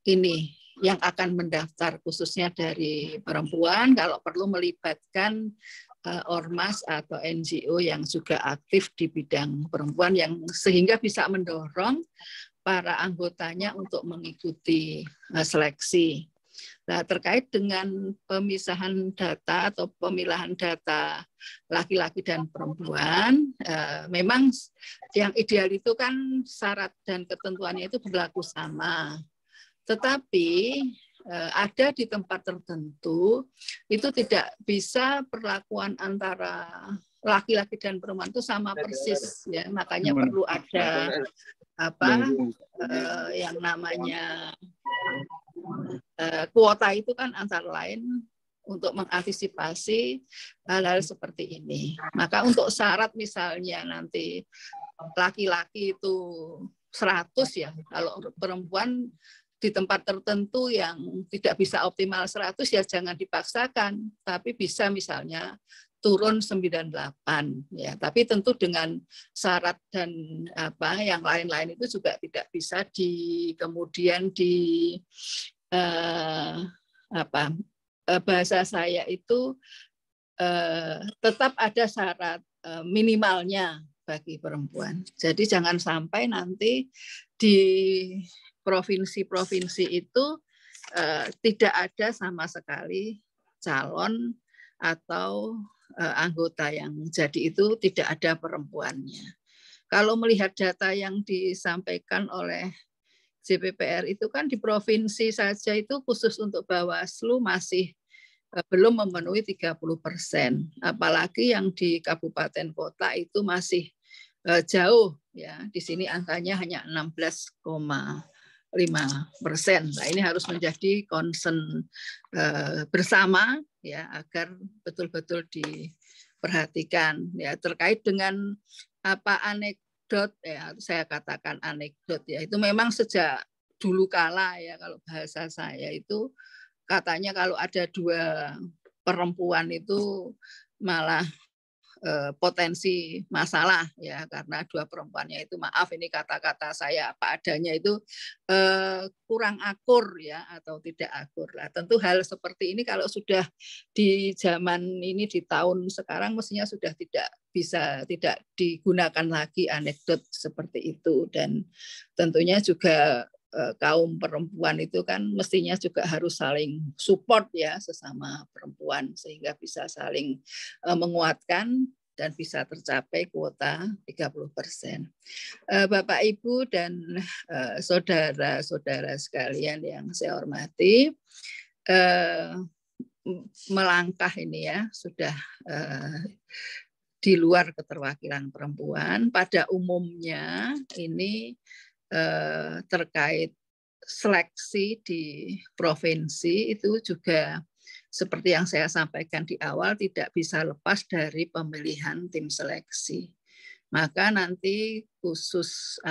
Speaker 4: ini yang akan mendaftar khususnya dari perempuan, kalau perlu melibatkan ormas atau NGO yang juga aktif di bidang perempuan yang sehingga bisa mendorong para anggotanya untuk mengikuti seleksi. Nah, terkait dengan pemisahan data atau pemilahan data laki-laki dan perempuan, memang yang ideal itu kan syarat dan ketentuannya itu berlaku sama. Tetapi ada di tempat tertentu itu tidak bisa perlakuan antara laki-laki dan perempuan itu sama persis ya, makanya perlu ada yang namanya kuota itu kan antara lain untuk mengantisipasi hal-hal seperti ini. Maka untuk syarat misalnya nanti laki-laki itu 100 ya, kalau perempuan di tempat tertentu yang tidak bisa optimal 100 ya jangan dipaksakan, tapi bisa misalnya turun 98 ya, tapi tentu dengan syarat dan yang lain-lain itu juga tidak bisa kemudian bahasa saya itu tetap ada syarat minimalnya bagi perempuan. Jadi jangan sampai nanti di provinsi-provinsi itu tidak ada sama sekali calon atau anggota yang jadi itu tidak ada perempuannya. Kalau melihat data yang disampaikan oleh JPPR itu kan di provinsi saja itu khusus untuk Bawaslu masih belum memenuhi 30%. Apalagi yang di kabupaten kota itu masih jauh ya. Di sini angkanya hanya 16,5%. 5%. Nah, ini harus menjadi concern bersama ya, agar betul-betul diperhatikan ya. Terkait dengan apa anekdot ya, saya katakan anekdot ya, itu memang sejak dulu kala ya, kalau bahasa saya itu katanya kalau ada 2 perempuan itu malah potensi masalah ya, karena 2 perempuannya itu, maaf ini kata-kata saya apa adanya, itu kurang akur ya, atau tidak akur lah. Tentu hal seperti ini kalau sudah di zaman ini, di tahun sekarang, mestinya sudah tidak digunakan lagi anekdot seperti itu. Dan tentunya juga kaum perempuan itu kan mestinya juga harus saling support ya, sesama perempuan, sehingga bisa saling menguatkan dan bisa tercapai kuota 30%. Bapak, Ibu, dan saudara-saudara sekalian yang saya hormati, melangkah ini ya, sudah di luar keterwakilan perempuan. Pada umumnya ini terkait seleksi di provinsi itu juga seperti yang saya sampaikan di awal, tidak bisa lepas dari pemilihan tim seleksi. Maka nanti khusus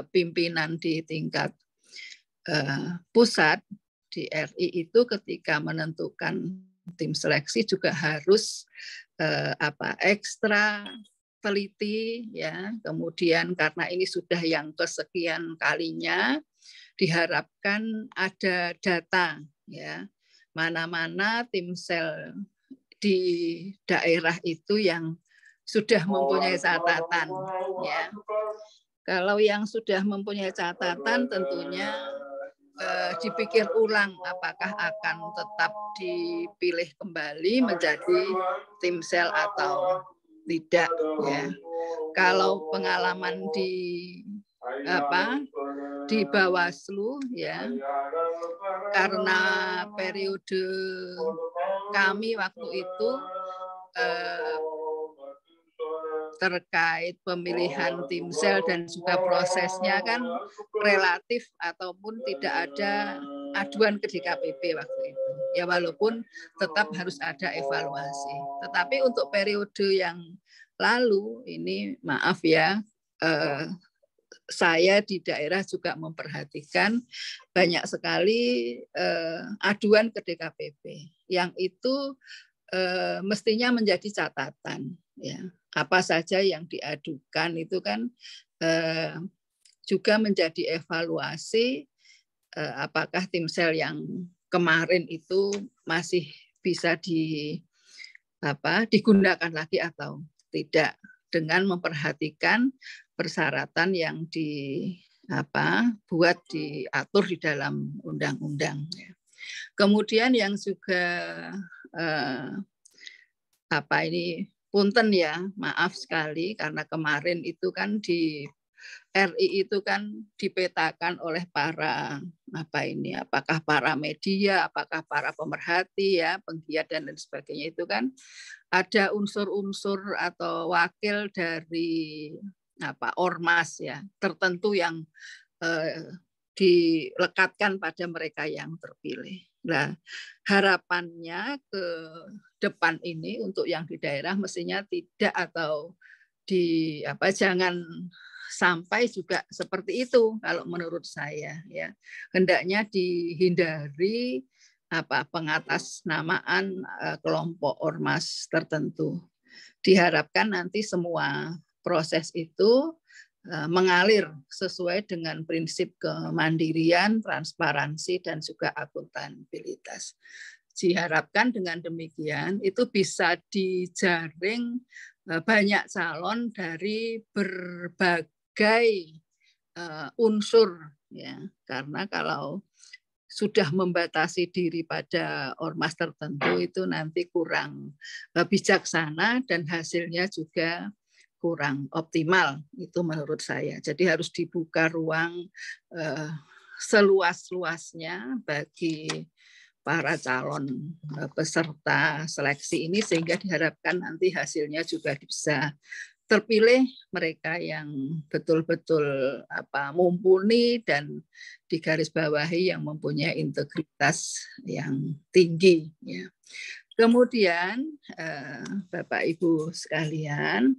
Speaker 4: pimpinan di tingkat pusat di RI itu ketika menentukan tim seleksi juga harus ekstra teliti ya. Kemudian karena ini sudah yang kesekian kalinya, diharapkan ada data ya, mana-mana tim sel di daerah itu yang sudah mempunyai catatan ya. Kalau yang sudah mempunyai catatan tentunya dipikir ulang apakah akan tetap dipilih kembali menjadi tim sel atau tidak ya. Kalau pengalaman di Bawaslu ya, karena periode kami waktu itu terkait pemilihan tim sel dan juga prosesnya kan relatif ataupun tidak ada aduan ke DKPP waktu itu. Ya walaupun tetap harus ada evaluasi. Tetapi untuk periode yang lalu ini maaf ya, saya di daerah juga memperhatikan banyak sekali aduan ke DKPP yang itu mestinya menjadi catatan ya. Apa saja yang diadukan itu kan juga menjadi evaluasi apakah tim sel yang kemarin itu masih bisa digunakan lagi atau tidak, dengan memperhatikan persyaratan yang dibuat diatur di dalam undang-undang. Kemudian yang juga punten ya, maaf sekali karena kemarin itu kan di RI itu kan dipetakan oleh para apakah para media, apakah para pemerhati ya, penggiat dan lain sebagainya, itu kan ada unsur-unsur atau wakil dari ormas ya tertentu yang dilekatkan pada mereka yang terpilih. Nah, harapannya ke depan ini untuk yang di daerah mestinya tidak atau jangan sampai juga seperti itu kalau menurut saya ya. Hendaknya dihindari pengatasnamaan kelompok ormas tertentu. Diharapkan nanti semua proses itu mengalir sesuai dengan prinsip kemandirian, transparansi, dan juga akuntabilitas. Diharapkan dengan demikian itu bisa dijaring banyak calon dari berbagai unsur ya, karena kalau sudah membatasi diri pada ormas tertentu itu nanti kurang bijaksana dan hasilnya juga kurang optimal, itu menurut saya. Jadi harus dibuka ruang seluas-luasnya bagi para calon peserta seleksi ini, sehingga diharapkan nanti hasilnya juga bisa terpilih mereka yang betul-betul mumpuni dan digarisbawahi yang mempunyai integritas yang tinggi. Ya. Kemudian Bapak Ibu sekalian,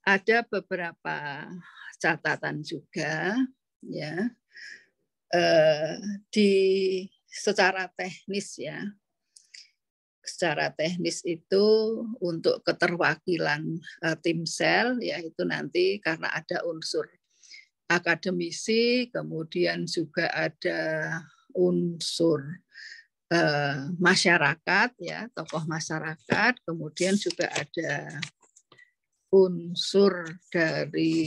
Speaker 4: ada beberapa catatan juga ya secara teknis ya. Secara teknis itu untuk keterwakilan Timsel yaitu nanti karena ada unsur akademisi, kemudian juga ada unsur masyarakat ya, tokoh masyarakat, kemudian juga ada unsur dari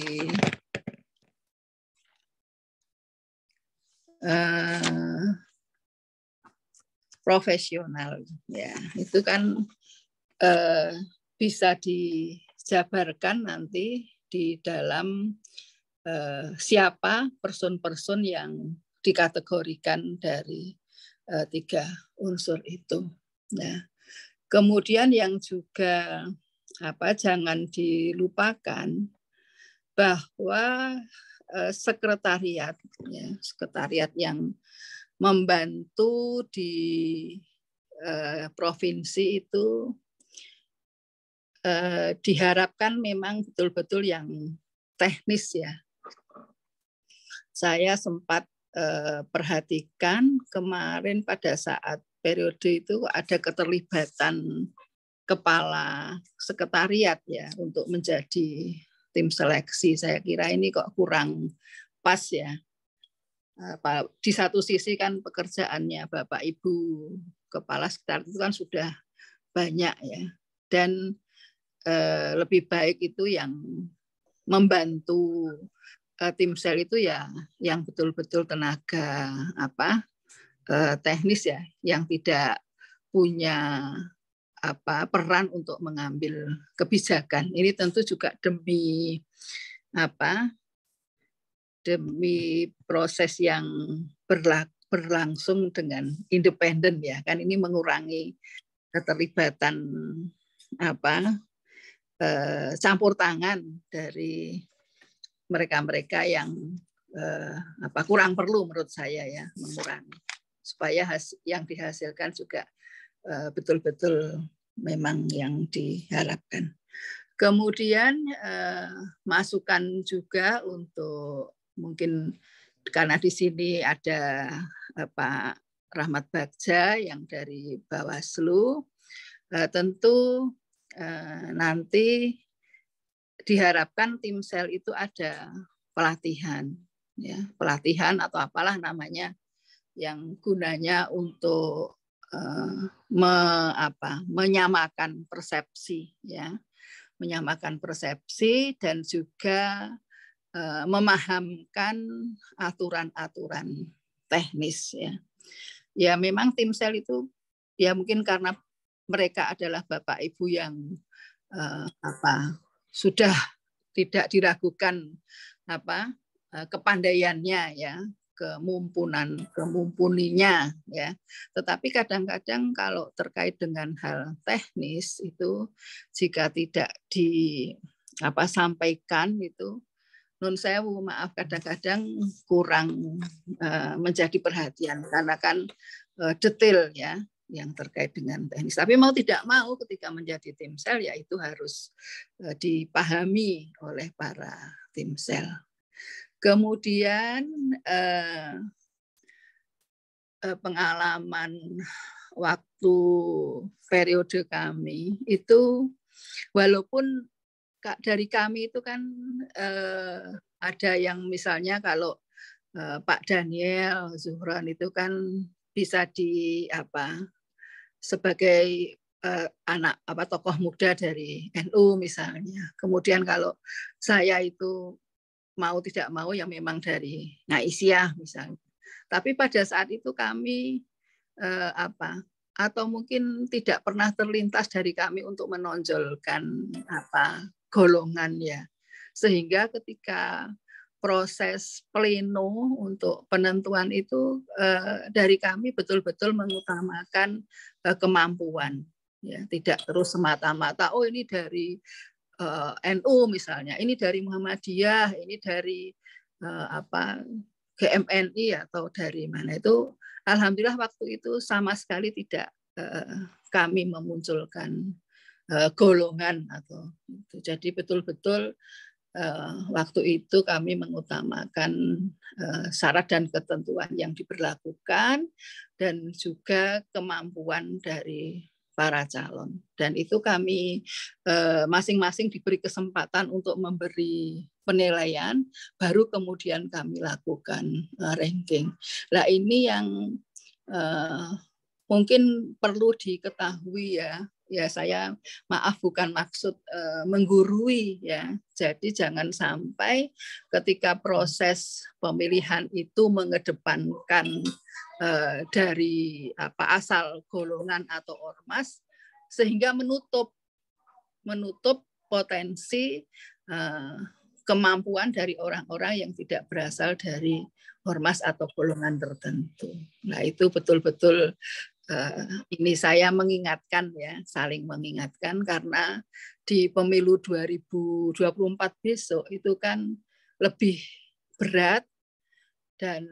Speaker 4: profesional ya, itu kan bisa dijabarkan nanti di dalam siapa person-person yang dikategorikan dari tiga unsur itu. Nah, kemudian yang juga jangan dilupakan bahwa sekretariat ya, sekretariat yang membantu di provinsi itu diharapkan memang betul-betul yang teknis ya. Saya sempat perhatikan kemarin pada saat periode itu ada keterlibatan kepala sekretariat ya untuk menjadi tim seleksi. Saya kira ini kok kurang pas ya. Di satu sisi kan pekerjaannya Bapak Ibu kepala sekretariat itu kan sudah banyak ya, dan lebih baik itu yang membantu Timsel itu ya yang betul-betul tenaga teknis ya, yang tidak punya peran untuk mengambil kebijakan. Ini tentu juga demi demi proses yang berlangsung dengan independen ya, kan ini mengurangi keterlibatan campur tangan dari mereka-mereka yang kurang perlu menurut saya ya, mengurangi supaya yang dihasilkan juga betul-betul memang yang diharapkan. Kemudian masukan juga untuk mungkin karena di sini ada Pak Rahmat Bagja yang dari Bawaslu, tentu nanti diharapkan Timsel itu ada pelatihan, ya, pelatihan atau apalah namanya yang gunanya untuk menyamakan persepsi, ya, menyamakan persepsi dan juga memahamkan aturan-aturan teknis, ya. Ya memang Timsel itu ya mungkin karena mereka adalah Bapak Ibu yang sudah tidak diragukan kepandaiannya ya, kemumpuninya ya. Tetapi kadang-kadang kalau terkait dengan hal teknis itu jika tidak disampaikan itu nun sewu, maaf, kadang-kadang kurang menjadi perhatian karena kan detail ya yang terkait dengan teknis. Tapi mau tidak mau ketika menjadi Timsel ya itu harus dipahami oleh para Timsel. Kemudian pengalaman waktu periode kami itu walaupun dari kami itu kan ada yang misalnya kalau Pak Daniel Zuhron itu kan bisa sebagai anak tokoh muda dari NU misalnya. Kemudian kalau saya itu mau tidak mau yang memang dari Ngaisyah misalnya. Tapi pada saat itu kami atau mungkin tidak pernah terlintas dari kami untuk menonjolkan golongan ya. Sehingga ketika proses pleno untuk penentuan itu dari kami betul-betul mengutamakan kemampuan ya, tidak terus semata-mata oh ini dari NU misalnya, ini dari Muhammadiyah, ini dari GMNI atau dari mana itu. Alhamdulillah waktu itu sama sekali tidak kami memunculkan golongan atau itu. Jadi betul-betul waktu itu kami mengutamakan syarat dan ketentuan yang diberlakukan dan juga kemampuan dari para calon. Dan itu kami masing-masing diberi kesempatan untuk memberi penilaian, baru kemudian kami lakukan ranking. Nah ini yang mungkin perlu diketahui ya. Ya saya maaf bukan maksud menggurui ya. Jadi jangan sampai ketika proses pemilihan itu mengedepankan dari asal golongan atau ormas sehingga menutup potensi kemampuan dari orang-orang yang tidak berasal dari ormas atau golongan tertentu. Nah itu betul-betul ini saya mengingatkan ya, saling mengingatkan karena di pemilu 2024 besok itu kan lebih berat dan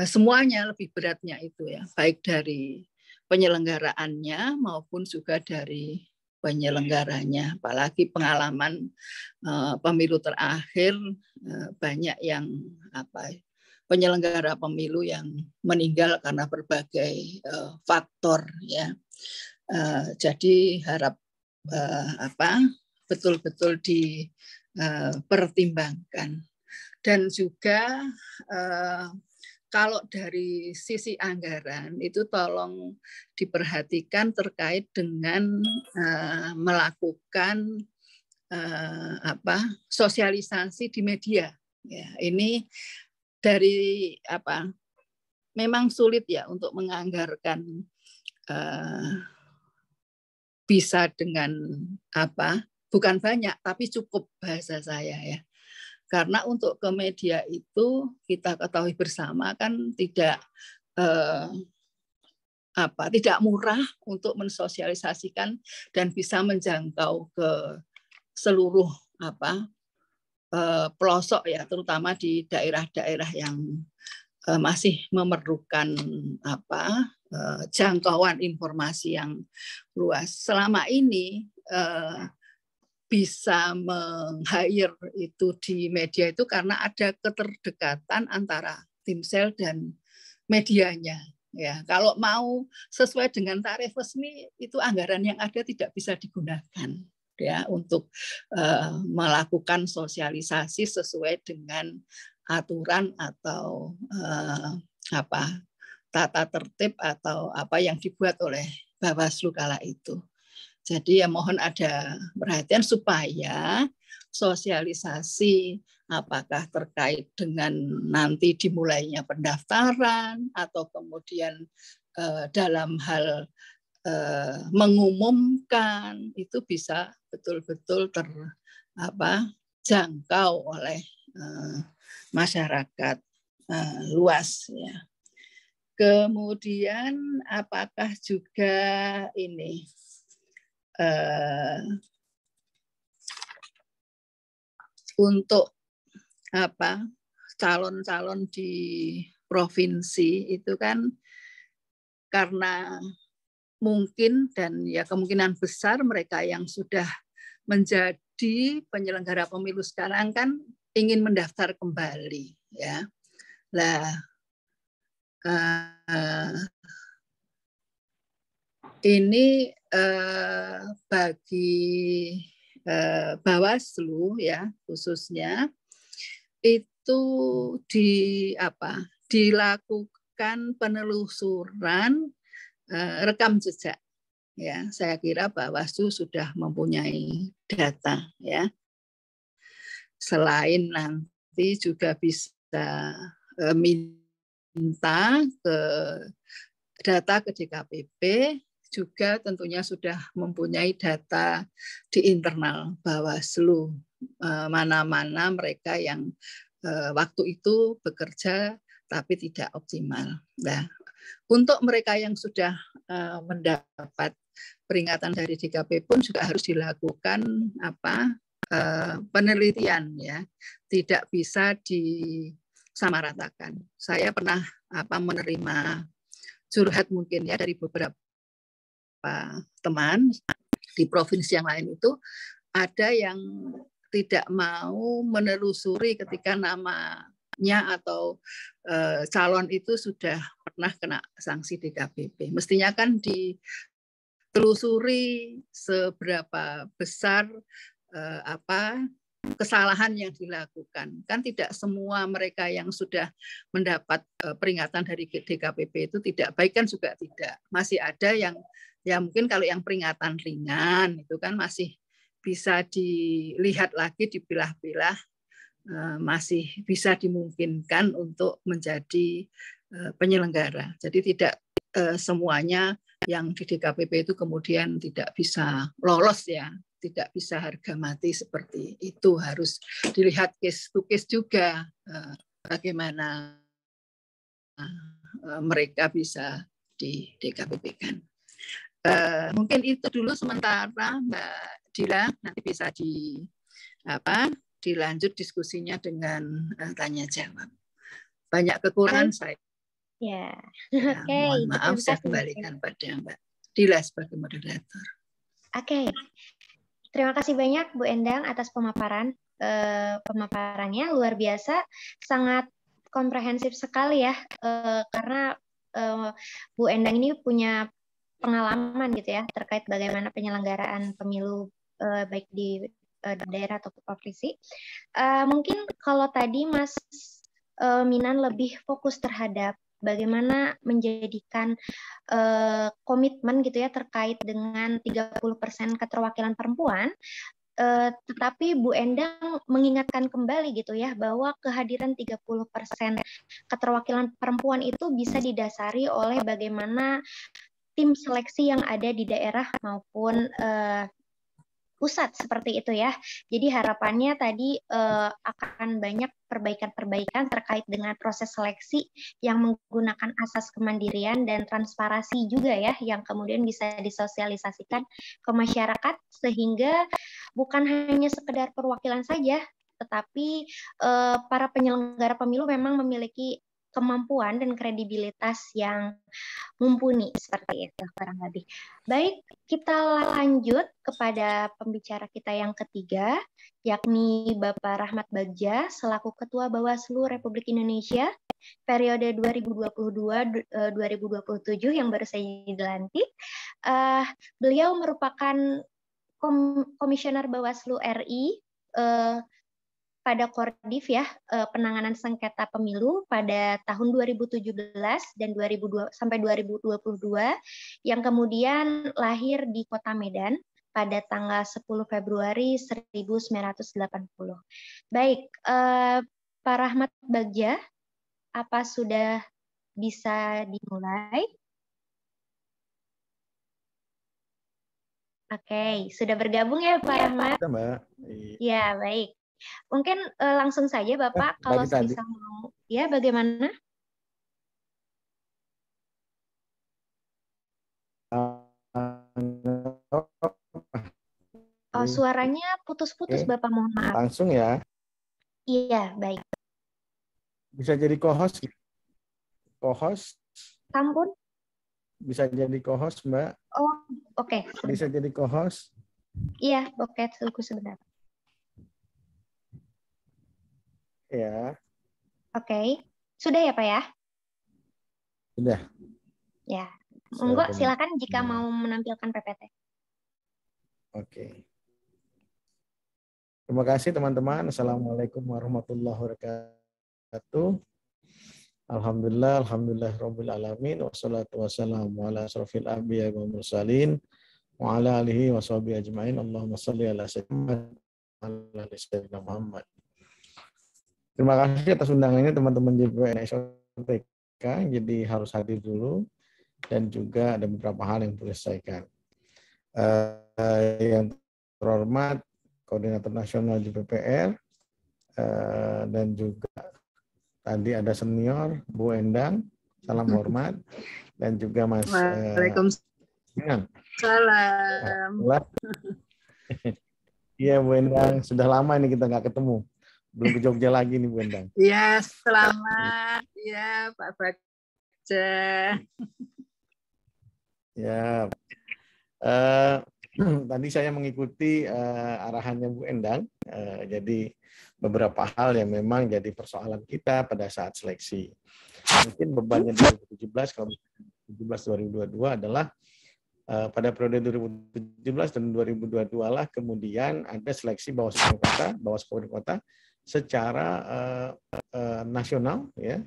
Speaker 4: semuanya lebih beratnya itu ya, baik dari penyelenggaraannya maupun juga dari penyelenggaranya. Apalagi pengalaman pemilu terakhir banyak yang penyelenggara pemilu yang meninggal karena berbagai faktor ya. Jadi harap betul-betul dipertimbangkan. Dan juga kalau dari sisi anggaran itu tolong diperhatikan terkait dengan melakukan sosialisasi di media. Ya, ini dari memang sulit ya untuk menganggarkan bisa dengan bukan banyak tapi cukup bahasa saya ya. Karena untuk ke media itu kita ketahui bersama kan tidak murah untuk mensosialisasikan dan bisa menjangkau ke seluruh pelosok ya, terutama di daerah-daerah yang masih memerlukan jangkauan informasi yang luas. Selama ini bisa meng-hire itu di media itu karena ada keterdekatan antara Timsel dan medianya. Ya, kalau mau sesuai dengan tarif resmi itu anggaran yang ada tidak bisa digunakan ya untuk melakukan sosialisasi sesuai dengan aturan atau tata tertib atau apa yang dibuat oleh Bawaslu kala itu. Jadi ya mohon ada perhatian supaya sosialisasi apakah terkait dengan nanti dimulainya pendaftaran atau kemudian dalam hal mengumumkan itu bisa betul-betul terjangkau oleh masyarakat luas ya. Kemudian apakah juga ini untuk calon-calon di provinsi itu kan karena mungkin dan ya kemungkinan besar mereka yang sudah menjadi penyelenggara pemilu sekarang kan ingin mendaftar kembali ya. Lah ini bagi Bawaslu ya khususnya itu dilakukan penelusuran rekam jejak ya. Saya kira Bawaslu sudah mempunyai data ya. Selain nanti juga bisa minta ke data ke DKPP, juga tentunya sudah mempunyai data di internal Bawaslu mana-mana mereka yang waktu itu bekerja tapi tidak optimal. Nah, untuk mereka yang sudah mendapat peringatan dari DKP pun juga harus dilakukan penelitian, ya, tidak bisa disamaratakan. Saya pernah menerima curhat mungkin ya dari beberapa teman di provinsi yang lain, itu ada yang tidak mau menelusuri ketika namanya atau calon itu sudah pernah kena sanksi DKPP. Mestinya kan ditelusuri seberapa besar kesalahan yang dilakukan. Kan tidak semua mereka yang sudah mendapat peringatan dari DKPP itu tidak baik, kan juga tidak. Masih ada yang ya mungkin kalau yang peringatan ringan itu kan masih bisa dilihat lagi, dipilah-pilah, masih bisa dimungkinkan untuk menjadi penyelenggara. Jadi tidak semuanya yang di DKPP itu kemudian tidak bisa lolos, ya, tidak bisa harga mati seperti itu. Harus dilihat case to case juga, bagaimana mereka bisa di DKPP-kan. Mungkin itu dulu sementara, Mbak Dila, nanti bisa dilanjut diskusinya dengan tanya jawab. Banyak kekurangan saya.
Speaker 1: Ya.
Speaker 4: Mohon maaf, saya kembalikan pada Mbak Dila sebagai moderator.
Speaker 1: Oke. Terima kasih banyak Bu Endang atas pemaparannya, luar biasa, sangat komprehensif sekali ya, karena Bu Endang ini punya pengalaman gitu ya terkait bagaimana penyelenggaraan pemilu baik di daerah atau provinsi. Mungkin kalau tadi Mas Minan lebih fokus terhadap bagaimana menjadikan komitmen gitu ya terkait dengan 30% keterwakilan perempuan, tetapi Bu Endang mengingatkan kembali gitu ya bahwa kehadiran 30% keterwakilan perempuan itu bisa didasari oleh bagaimana tim seleksi yang ada di daerah maupun pusat seperti itu ya. Jadi harapannya tadi akan banyak perbaikan-perbaikan terkait dengan proses seleksi yang menggunakan asas kemandirian dan transparansi juga ya, yang kemudian bisa disosialisasikan ke masyarakat sehingga bukan hanya sekedar perwakilan saja, tetapi para penyelenggara pemilu memang memiliki kemampuan dan kredibilitas yang mumpuni, seperti itu kurang lebih. Baik, kita lanjut kepada pembicara kita yang ketiga, yakni Bapak Rahmat Bagja selaku Ketua Bawaslu Republik Indonesia periode 2022-2027 yang baru saja dilantik. Beliau merupakan Komisioner Bawaslu RI pada Koordif ya, penanganan sengketa pemilu pada tahun 2017 dan 2002 sampai 2022, yang kemudian lahir di Kota Medan pada tanggal 10 Februari 1980. Baik, Pak Rahmat Bagja, apa sudah bisa dimulai? Oke, sudah bergabung ya Pak Rahmat?
Speaker 5: Ya, Mbak.
Speaker 1: Ya, baik. Mungkin langsung saja Bapak, kalau bisa mau, ya bagaimana? Oh, suaranya putus-putus Bapak, mohon maaf.
Speaker 5: Langsung ya?
Speaker 1: Iya, baik.
Speaker 5: Bisa jadi co-host? Co-host?
Speaker 1: Sampun?
Speaker 5: Bisa jadi co-host, Mbak?
Speaker 1: Oh, oke.
Speaker 5: Bisa jadi co-host?
Speaker 1: Iya, oke, tunggu sebentar.
Speaker 5: Ya.
Speaker 1: Oke. Sudah ya, Pak ya?
Speaker 5: Sudah.
Speaker 1: Ya. Monggo silakan jika mau menampilkan PPT.
Speaker 5: Oke. Terima kasih teman-teman. Assalamualaikum warahmatullahi wabarakatuh. Alhamdulillahirabbil alamin, wassalatu wassalamu ala asrofil anbiya'i wal mursalin wa ala alihi washabihi ajmain. Allahumma shalli ala sayyidina Muhammad. Terima kasih atas undangannya teman-teman JPN SOTK. Jadi harus hadir dulu dan juga ada beberapa hal yang perlu diselesaikan. Yang terhormat Koordinator Nasional JPPR dan juga tadi ada senior Bu Endang, salam hormat, dan juga Mas
Speaker 4: Salam.
Speaker 5: Iya Bu Endang, sudah lama ini kita nggak ketemu. Belum ke Jogja lagi nih Bu Endang.
Speaker 4: Ya, selamat ya Pak Bagja.
Speaker 5: Ya, tadi saya mengikuti arahannya Bu Endang. Jadi beberapa hal yang memang jadi persoalan kita pada saat seleksi. Mungkin bebannya 2017 kalau 2017-2022 adalah pada periode 2017 dan 2022 lah kemudian ada seleksi Bawaslu Kabupaten Kota secara nasional ya,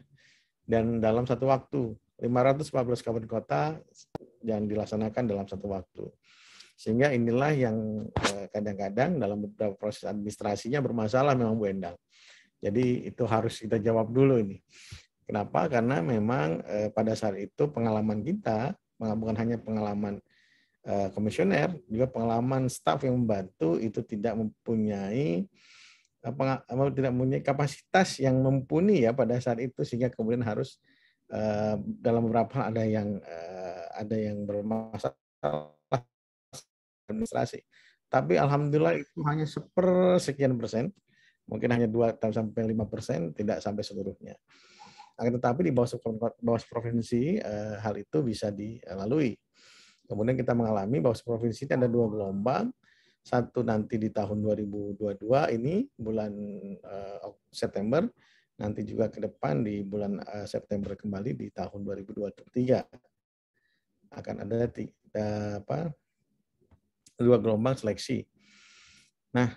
Speaker 5: dan dalam satu waktu 514 kabupaten kota yang dilaksanakan dalam satu waktu. Sehingga inilah yang kadang-kadang dalam beberapa proses administrasinya bermasalah memang Bu Endang. Jadi itu harus kita jawab dulu ini. Kenapa? Karena memang pada saat itu pengalaman kita, bukan hanya pengalaman komisioner, juga pengalaman staf yang membantu itu tidak mempunyai kapasitas yang mumpuni ya pada saat itu, sehingga kemudian harus dalam beberapa hal ada yang bermasalah administrasi. Tapi alhamdulillah itu hanya sekian persen, mungkin hanya 2-5%, tidak sampai seluruhnya. Akan tetapi di bawah provinsi hal itu bisa dilalui. Kemudian kita mengalami bahwa provinsi ada 2 gelombang, satu nanti di tahun 2022 ini bulan September, nanti juga ke depan di bulan September kembali di tahun 2023 akan ada 2 gelombang seleksi. Nah,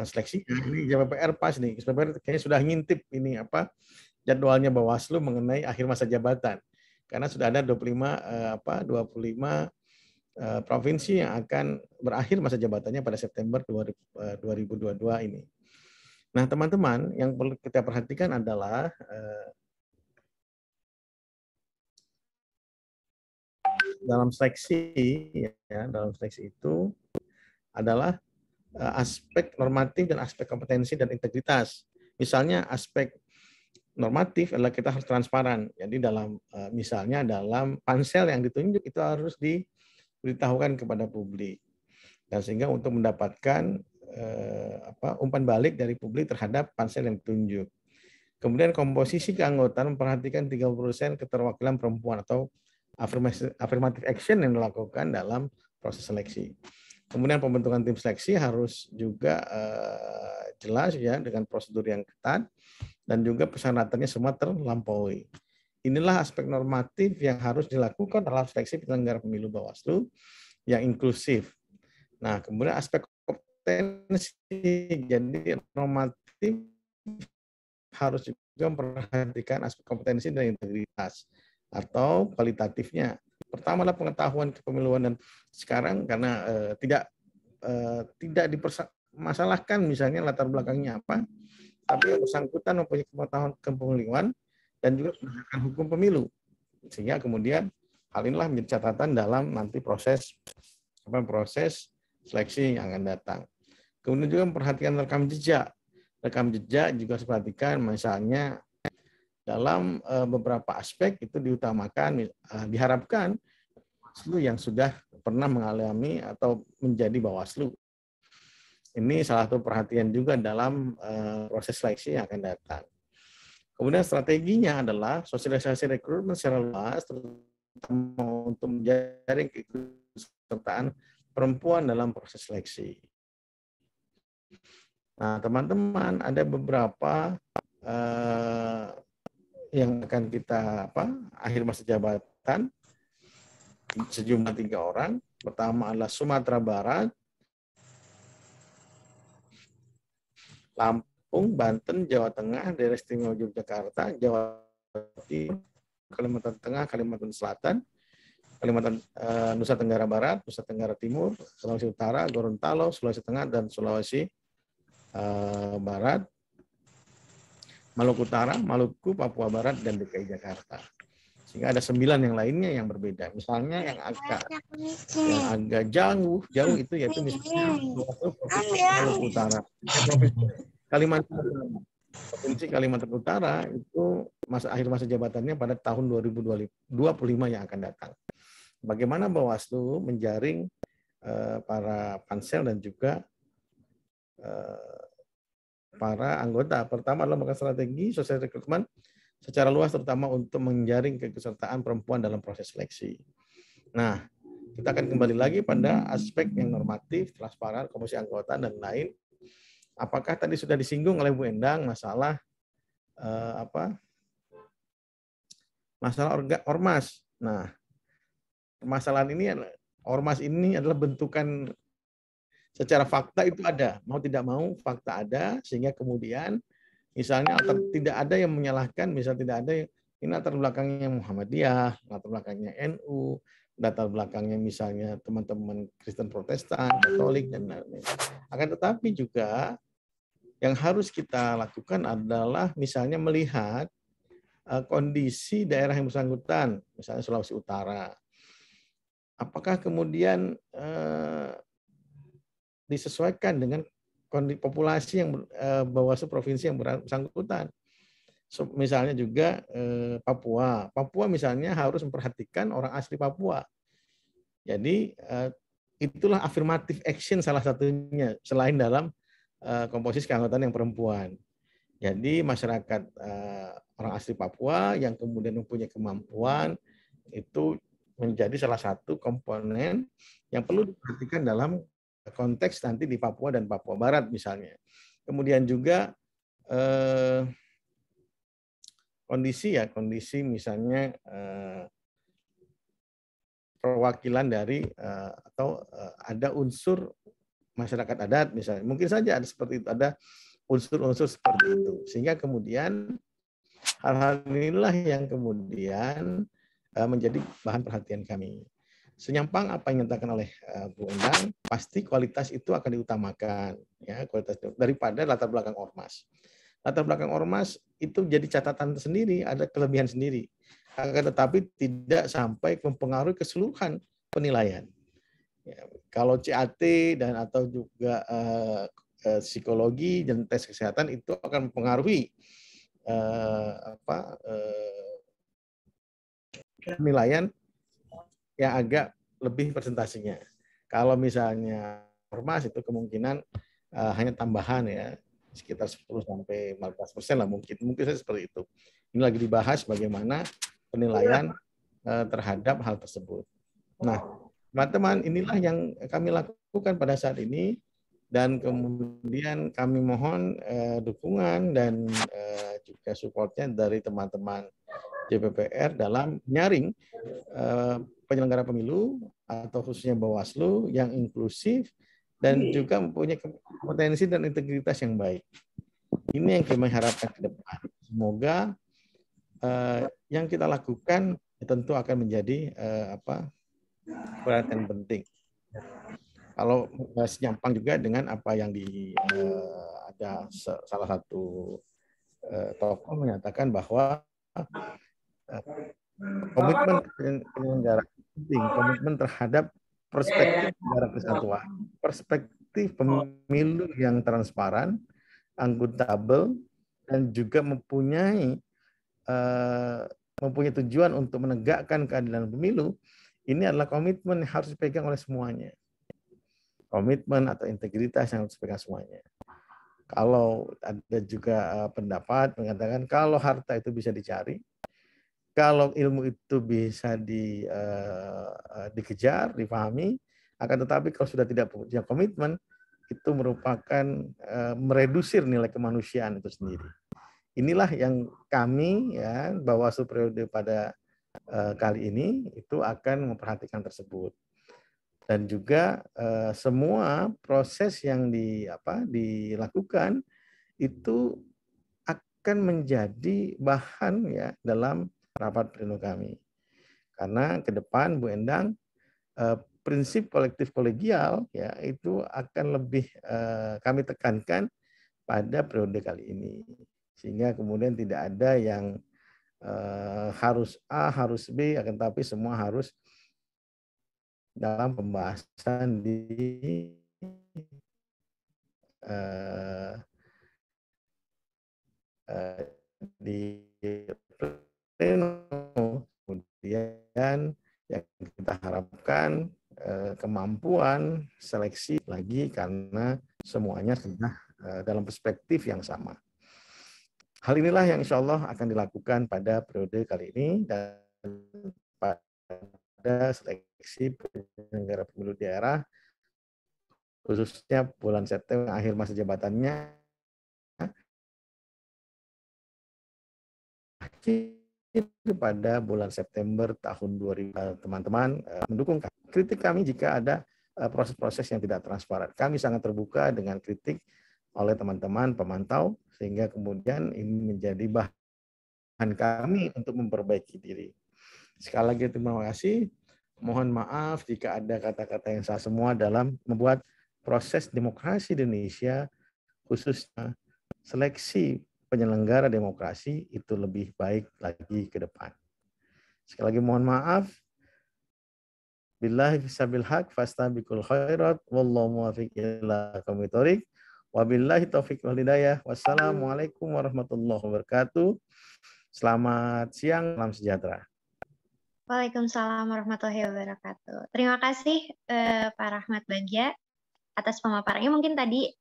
Speaker 5: seleksi ini JPPR pas nih, JPPR kayaknya sudah ngintip ini jadwalnya Bawaslu mengenai akhir masa jabatan. Karena sudah ada 25 provinsi yang akan berakhir masa jabatannya pada September 2022 ini. Nah, teman-teman, yang perlu kita perhatikan adalah dalam seleksi itu adalah aspek normatif dan aspek kompetensi dan integritas. Misalnya aspek normatif adalah kita harus transparan. Jadi misalnya dalam pansel yang ditunjuk itu harus diberitahukan kepada publik. Dan sehingga untuk mendapatkan umpan balik dari publik terhadap pansel yang ditunjuk. Kemudian komposisi keanggotaan memperhatikan 30% keterwakilan perempuan atau affirmative action yang dilakukan dalam proses seleksi. Kemudian pembentukan tim seleksi harus juga jelas ya, dengan prosedur yang ketat dan juga persyaratannya semua terlampaui. Inilah aspek normatif yang harus dilakukan dalam seleksi penyelenggara pemilu Bawaslu yang inklusif. Nah, kemudian aspek kompetensi, jadi normatif harus juga memperhatikan aspek kompetensi dan integritas atau kualitatifnya. Pertama adalah pengetahuan kepemiluan, dan sekarang karena tidak dipermasalahkan misalnya latar belakangnya apa, tapi yang bersangkutan mempunyai pengetahuan kepemiluan dan juga penegakan hukum pemilu, sehingga kemudian hal inilah menjadi catatan dalam nanti proses seleksi yang akan datang. Kemudian juga memperhatikan rekam jejak juga harus diperhatikan, misalnya dalam beberapa aspek itu diutamakan, diharapkan Bawaslu yang sudah pernah mengalami atau menjadi Bawaslu. Ini salah satu perhatian juga dalam proses seleksi yang akan datang. Kemudian strateginya adalah sosialisasi rekrutmen secara luas, terutama untuk menjaring keikutsertaan perempuan dalam proses seleksi. Nah, teman-teman, ada beberapa yang akan kita akhir masa jabatan sejumlah 3 orang. Pertama adalah Sumatera Barat, Lampung, Banten, Jawa Tengah, Daerah Istimewa Yogyakarta, Jawa Timur, Kalimantan Tengah, Kalimantan Selatan, Nusa Tenggara Barat, Nusa Tenggara Timur, Sulawesi Utara, Gorontalo, Sulawesi Tengah, dan Sulawesi Barat, Maluku Utara, Maluku, Papua Barat, dan DKI Jakarta. Sehingga ada 9 yang lainnya yang berbeda. Misalnya yang agak jauh itu yaitu misalnya Maluku Utara. Provinsi Kalimantan Utara itu akhir masa jabatannya pada tahun 2025 yang akan datang. bagaimana Bawaslu menjaring para pansel dan juga para anggota. Pertama adalah melakukan strategi sosial rekrutmen secara luas, terutama untuk menjaring keikutsertaan perempuan dalam proses seleksi. Nah, kita akan kembali lagi pada aspek yang normatif, transparan, komposisi anggota, dan lain. Apakah tadi sudah disinggung oleh Bu Endang masalah masalah ormas. Nah, permasalahan ini, ormas ini adalah bentukan secara fakta itu ada, mau tidak mau fakta ada, sehingga kemudian misalnya tidak ada yang menyalahkan, misal tidak ada ini latar belakangnya Muhammadiyah, latar belakangnya NU, latar belakangnya misalnya teman-teman Kristen Protestan, Katolik, dan lain-lain. Akan tetapi juga yang harus kita lakukan adalah misalnya melihat kondisi daerah yang bersangkutan, misalnya Sulawesi Utara. Apakah kemudian disesuaikan dengan kondisi populasi yang Bawaslu provinsi yang bersangkutan. So, misalnya juga Papua. Papua misalnya harus memperhatikan orang asli Papua. Jadi itulah affirmative action salah satunya selain dalam komposisi keanggotaan yang perempuan. Jadi masyarakat orang asli Papua yang kemudian mempunyai kemampuan itu menjadi salah satu komponen yang perlu diperhatikan dalam konteks nanti di Papua dan Papua Barat misalnya. Kemudian juga kondisi misalnya perwakilan dari atau ada unsur masyarakat adat misalnya. Mungkin saja ada seperti itu, ada unsur-unsur seperti itu. Sehingga kemudian hal-hal inilah yang kemudian menjadi bahan perhatian kami. Senyampang apa yang dinyatakan oleh Bu Endang, pasti kualitas itu akan diutamakan, ya, kualitas itu, daripada latar belakang ormas. Latar belakang ormas itu jadi catatan tersendiri, ada kelebihan sendiri. Akan tetapi tidak sampai mempengaruhi keseluruhan penilaian. Ya, kalau CAT dan atau juga psikologi dan tes kesehatan itu akan mempengaruhi penilaian yang agak lebih presentasinya. Kalau misalnya ormas itu kemungkinan hanya tambahan ya, sekitar 10-15% lah mungkin saja seperti itu. Ini lagi dibahas bagaimana penilaian terhadap hal tersebut. Nah, teman-teman, inilah yang kami lakukan pada saat ini, dan kemudian kami mohon dukungan dan juga supportnya dari teman-teman JPPR dalam nyaring penyelenggara pemilu atau khususnya Bawaslu yang inklusif dan juga mempunyai kompetensi dan integritas yang baik. Ini yang kami harapkan ke depan. Semoga yang kita lakukan tentu akan menjadi perhatian penting. Kalau senyampang juga dengan apa yang ada salah satu tokoh menyatakan bahwa komitmen penyelenggara penting, komitmen terhadap perspektif negara kesatuan, perspektif pemilu yang transparan, akuntabel, dan juga mempunyai tujuan untuk menegakkan keadilan pemilu. Ini adalah komitmen yang harus dipegang oleh semuanya. Komitmen atau integritas yang harus dipegang semuanya. Kalau ada juga pendapat mengatakan kalau harta itu bisa dicari, kalau ilmu itu bisa dikejar, dipahami, akan tetapi kalau sudah tidak punya komitmen, itu merupakan meredusir nilai kemanusiaan itu sendiri. Inilah yang kami, ya, Bawaslu periode pada kali ini itu akan memperhatikan tersebut. Dan juga semua proses yang dilakukan itu akan menjadi bahan ya dalam rapat pleno kami. Karena ke depan Bu Endang prinsip kolektif kolegial ya itu akan lebih kami tekankan pada periode kali ini. Sehingga kemudian tidak ada yang harus A, harus B, akan tapi semua harus dalam pembahasan di pleno, kemudian yang kita harapkan kemampuan seleksi lagi karena semuanya sudah dalam perspektif yang sama. Hal inilah yang insya Allah akan dilakukan pada periode kali ini dan pada seleksi penyelenggara pemilu daerah, khususnya bulan September akhir masa jabatannya, pada bulan September tahun 2000. Teman-teman mendukung kritik kami jika ada proses-proses yang tidak transparan. Kami sangat terbuka dengan kritik oleh teman-teman pemantau, sehingga kemudian ini menjadi bahan kami untuk memperbaiki diri. Sekali lagi terima kasih. Mohon maaf jika ada kata-kata yang salah semua dalam membuat proses demokrasi di Indonesia, khususnya seleksi penyelenggara demokrasi itu lebih baik lagi ke depan. Sekali lagi mohon maaf. Billahi fisabil haq fastabiqul khairat wallahu muwaffiq ila aqwamit thoriq. Wabillahi taufiq wal hidayah. Wassalamualaikum warahmatullahi wabarakatuh. Selamat siang, salam sejahtera.
Speaker 1: Waalaikumsalam warahmatullahi wabarakatuh. Terima kasih Pak Rahmat Bagja atas pemaparannya. Mungkin tadi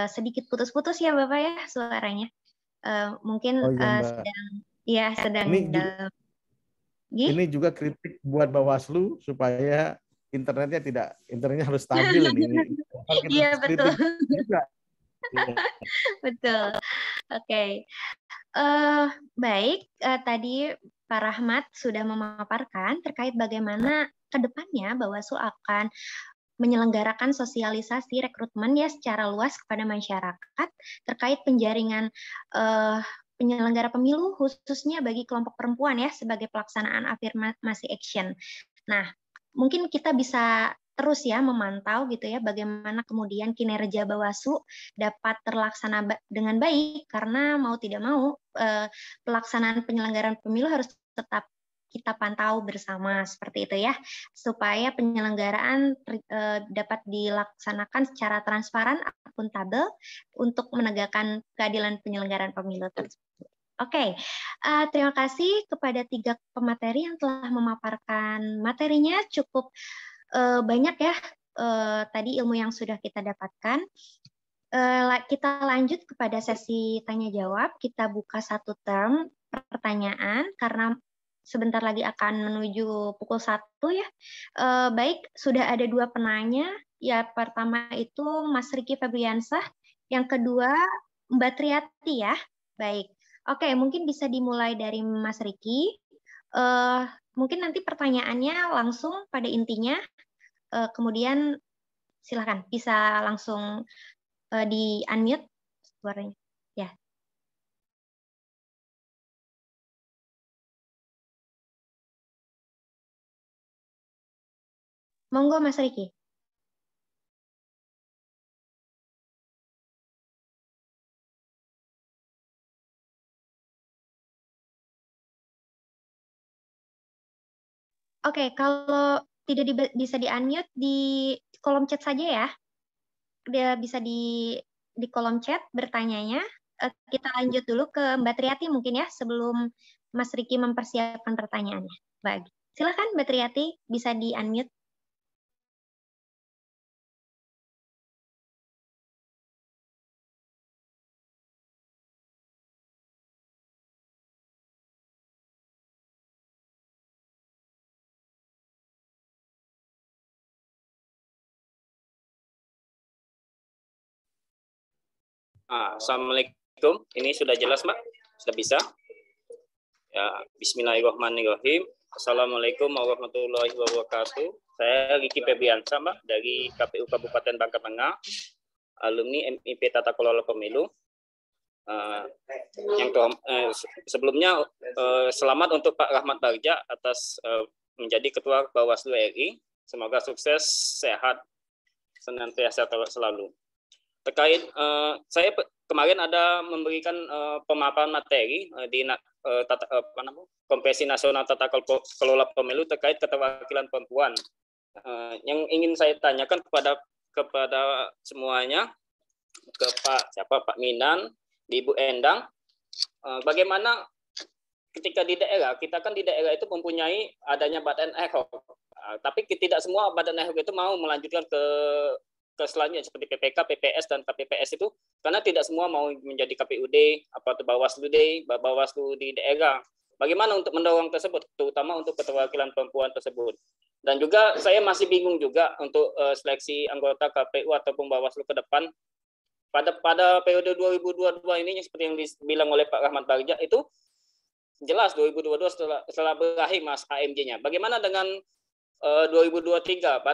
Speaker 1: sedikit putus-putus ya Bapak ya suaranya. Mungkin sedang
Speaker 5: ini juga kritik buat Bawaslu supaya internetnya harus stabil ini.
Speaker 1: Iya betul. Betul. Oke. Baik, tadi Pak Rahmat sudah memaparkan terkait bagaimana ke depannya Bawaslu akan menyelenggarakan sosialisasi rekrutmen ya secara luas kepada masyarakat terkait penjaringan penyelenggara pemilu khususnya bagi kelompok perempuan ya sebagai pelaksanaan afirmasi action. Nah, mungkin kita bisa terus ya memantau gitu ya bagaimana kemudian kinerja Bawaslu dapat terlaksana dengan baik karena mau tidak mau pelaksanaan penyelenggaraan pemilu harus tetap kita pantau bersama seperti itu ya supaya penyelenggaraan dapat dilaksanakan secara transparan, akuntabel untuk menegakkan keadilan penyelenggaraan pemilu tersebut. Oke, terima kasih kepada 3 pemateri yang telah memaparkan materinya cukup banyak ya tadi ilmu yang sudah kita dapatkan. Kita lanjut kepada sesi tanya jawab. Kita buka satu term pertanyaan karena sebentar lagi akan menuju pukul 1 ya. Baik, sudah ada 2 penanya. Ya, pertama itu Mas Riki Febriansah, yang kedua Mbak Triati ya. Baik. Oke, mungkin bisa dimulai dari Mas Riki. Mungkin nanti pertanyaannya langsung pada intinya. Kemudian silakan bisa langsung di-unmute suaranya. Ya. Monggo Mas Riki. Oke, kalau tidak bisa di-unmute di kolom chat saja ya. Dia bisa di kolom chat bertanyanya. Kita lanjut dulu ke Mbak Triati mungkin ya sebelum Mas Riki mempersiapkan pertanyaannya. Baik. Silakan Mbak Triati bisa di-unmute.
Speaker 6: Assalamualaikum. Ini sudah jelas, Mbak? Sudah bisa? Ya, bismillahirrahmanirrahim. Assalamualaikum warahmatullahi wabarakatuh. Saya Riki Febriansah, Mbak, dari KPU Kabupaten Bangka Tengah, alumni MIP Tata Kelola Pemilu. Sebelumnya selamat untuk Pak Rahmat Bagja atas menjadi Ketua Bawaslu RI. Semoga sukses, sehat, senantiasa selalu. Terkait saya kemarin ada memberikan pemaparan materi di Konvensi Nasional Tata Kelola Pemilu terkait keterwakilan perempuan. Yang ingin saya tanyakan kepada semuanya, ke Pak Minan, di Ibu Endang, bagaimana ketika di daerah, kita kan di daerah itu mempunyai adanya badan ad hoc Tapi tidak semua badan ad hoc itu mau melanjutkan ke selanjutnya seperti PPK, PPS dan KPPS itu, karena tidak semua mau menjadi KPUD atau Bawaslu di daerah. Bagaimana untuk mendorong tersebut, terutama untuk keterwakilan perempuan tersebut. Dan juga saya masih bingung juga untuk seleksi anggota KPU ataupun Bawaslu ke depan. Pada periode 2022 ini seperti yang dibilang oleh Pak Rahmat Bagja itu jelas 2022 setelah berakhir Mas AMJ-nya. Bagaimana dengan 2023?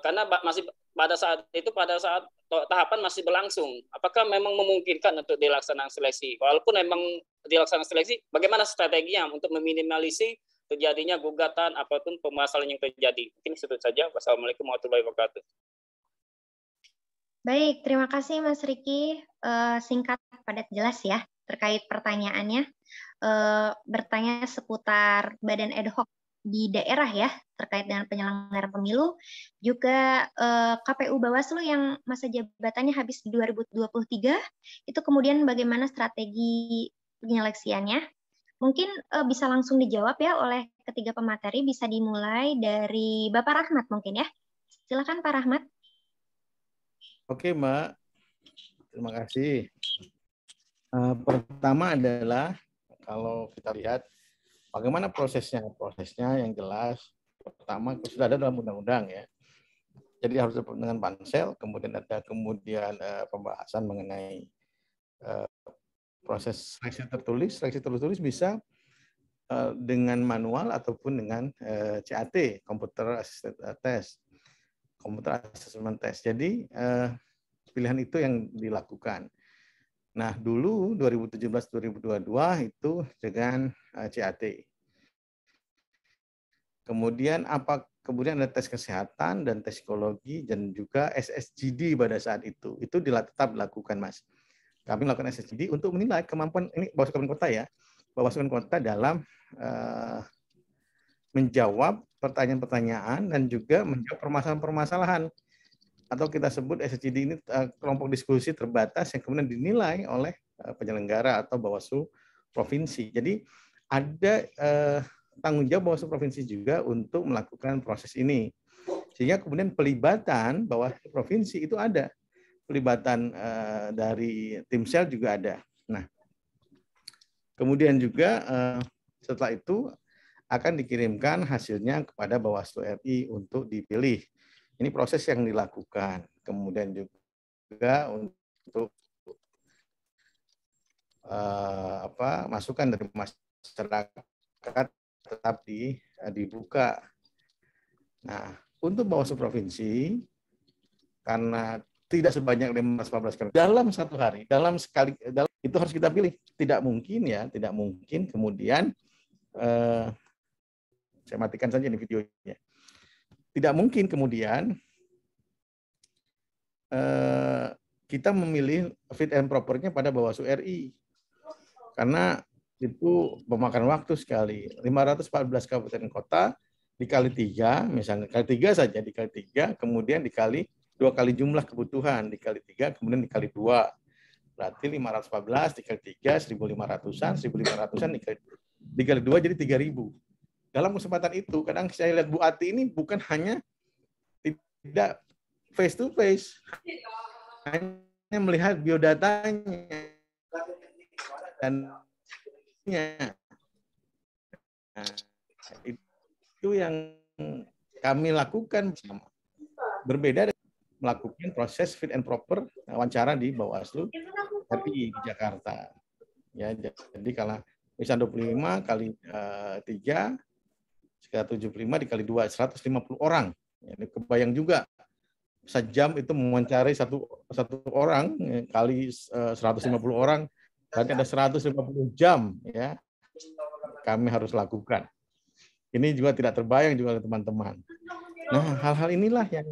Speaker 6: Karena masih pada saat tahapan masih berlangsung. Apakah memang memungkinkan untuk dilaksanakan seleksi? Walaupun memang dilaksanakan seleksi, bagaimana strateginya untuk meminimalisir terjadinya gugatan apapun permasalahan yang terjadi? Mungkin itu saja. Wassalamualaikum warahmatullahi wabarakatuh.
Speaker 1: Baik, terima kasih Mas Riki. Singkat, padat, jelas ya terkait pertanyaannya. Bertanya seputar badan ad hoc di daerah ya, terkait dengan penyelenggaraan pemilu, juga KPU Bawaslu yang masa jabatannya habis di 2023, itu kemudian bagaimana strategi penyeleksiannya. Mungkin bisa langsung dijawab ya oleh ketiga pemateri, bisa dimulai dari Bapak Rahmat mungkin ya. Silakan Pak Rahmat.
Speaker 5: Oke Mbak, terima kasih. Pertama adalah kalau kita lihat bagaimana prosesnya? Prosesnya yang jelas, pertama sudah ada dalam undang-undang ya. Jadi harus dengan pansel, kemudian ada pembahasan mengenai proses seleksi tertulis. Seleksi tertulis bisa dengan manual ataupun dengan CAT, Computer Assisted Test, Computer Assessment Test. Jadi pilihan itu yang dilakukan. Nah, dulu 2017-2022 itu dengan CAT. Kemudian ada tes kesehatan dan tes psikologi dan juga SSGD pada saat itu. Itu tetap dilakukan, Mas. Kami melakukan SSGD untuk menilai kemampuan ini Bawaslu Kabupaten Kota ya. Bawaslu Kabupaten Kota dalam menjawab pertanyaan-pertanyaan dan juga menjawab permasalahan-permasalahan. Atau kita sebut SSGD ini kelompok diskusi terbatas yang kemudian dinilai oleh penyelenggara atau Bawaslu Provinsi. Jadi ada tanggung jawab Bawaslu Provinsi juga untuk melakukan proses ini. Sehingga kemudian pelibatan Bawaslu Provinsi itu ada. Pelibatan dari tim sel juga ada. Nah, kemudian juga setelah itu akan dikirimkan hasilnya kepada Bawaslu RI untuk dipilih. Ini proses yang dilakukan. Kemudian juga untuk masukan dari masyarakat tetap dibuka. Nah, untuk Bawaslu Provinsi, karena tidak sebanyak 514 kali dalam satu hari, itu harus kita pilih. Tidak mungkin kemudian saya matikan saja ini videonya. Tidak mungkin kemudian kita memilih fit and proper-nya pada Bawaslu RI. Karena itu memakan waktu sekali. 514 kabupaten kota dikali 3, misalnya kali 3 saja, dikali 3, kemudian dikali 2 kali jumlah kebutuhan, dikali 3, kemudian dikali 2. Berarti 514 dikali 3, 1.500-an, 1.500-an dikali 2 jadi 3.000. Dalam kesempatan itu, kadang saya lihat Bu Ati ini bukan hanya tidak face to face, hanya melihat biodatanya dan itu yang kami lakukan bersama. Berbeda dengan melakukan proses fit and proper wawancara di Bawaslu RI di Jakarta. Ya, jadi kalau misalnya 25 kali 3 sekitar 75 dikali 2, 150 orang. Ini kebayang juga sejam itu mewawancarai satu orang kali 150 orang, berarti ada 150 jam ya kami harus lakukan. Ini juga tidak terbayang juga oleh teman-teman. Nah, hal-hal inilah yang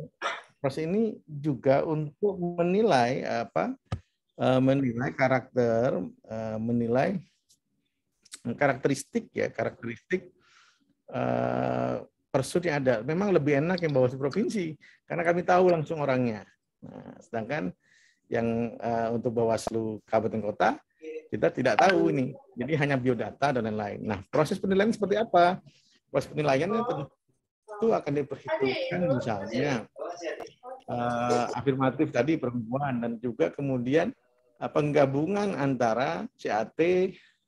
Speaker 5: proses ini juga untuk menilai menilai karakter, menilai karakteristik person yang ada. Memang lebih enak yang Bawaslu Provinsi karena kami tahu langsung orangnya. Nah, sedangkan yang untuk Bawaslu Kabupaten Kota kita tidak tahu ini. Jadi hanya biodata dan lain-lain. Nah, proses penilaian seperti apa? Proses penilaiannya itu akan diperhitungkan misalnya afirmatif tadi perempuan dan juga kemudian penggabungan antara CAT,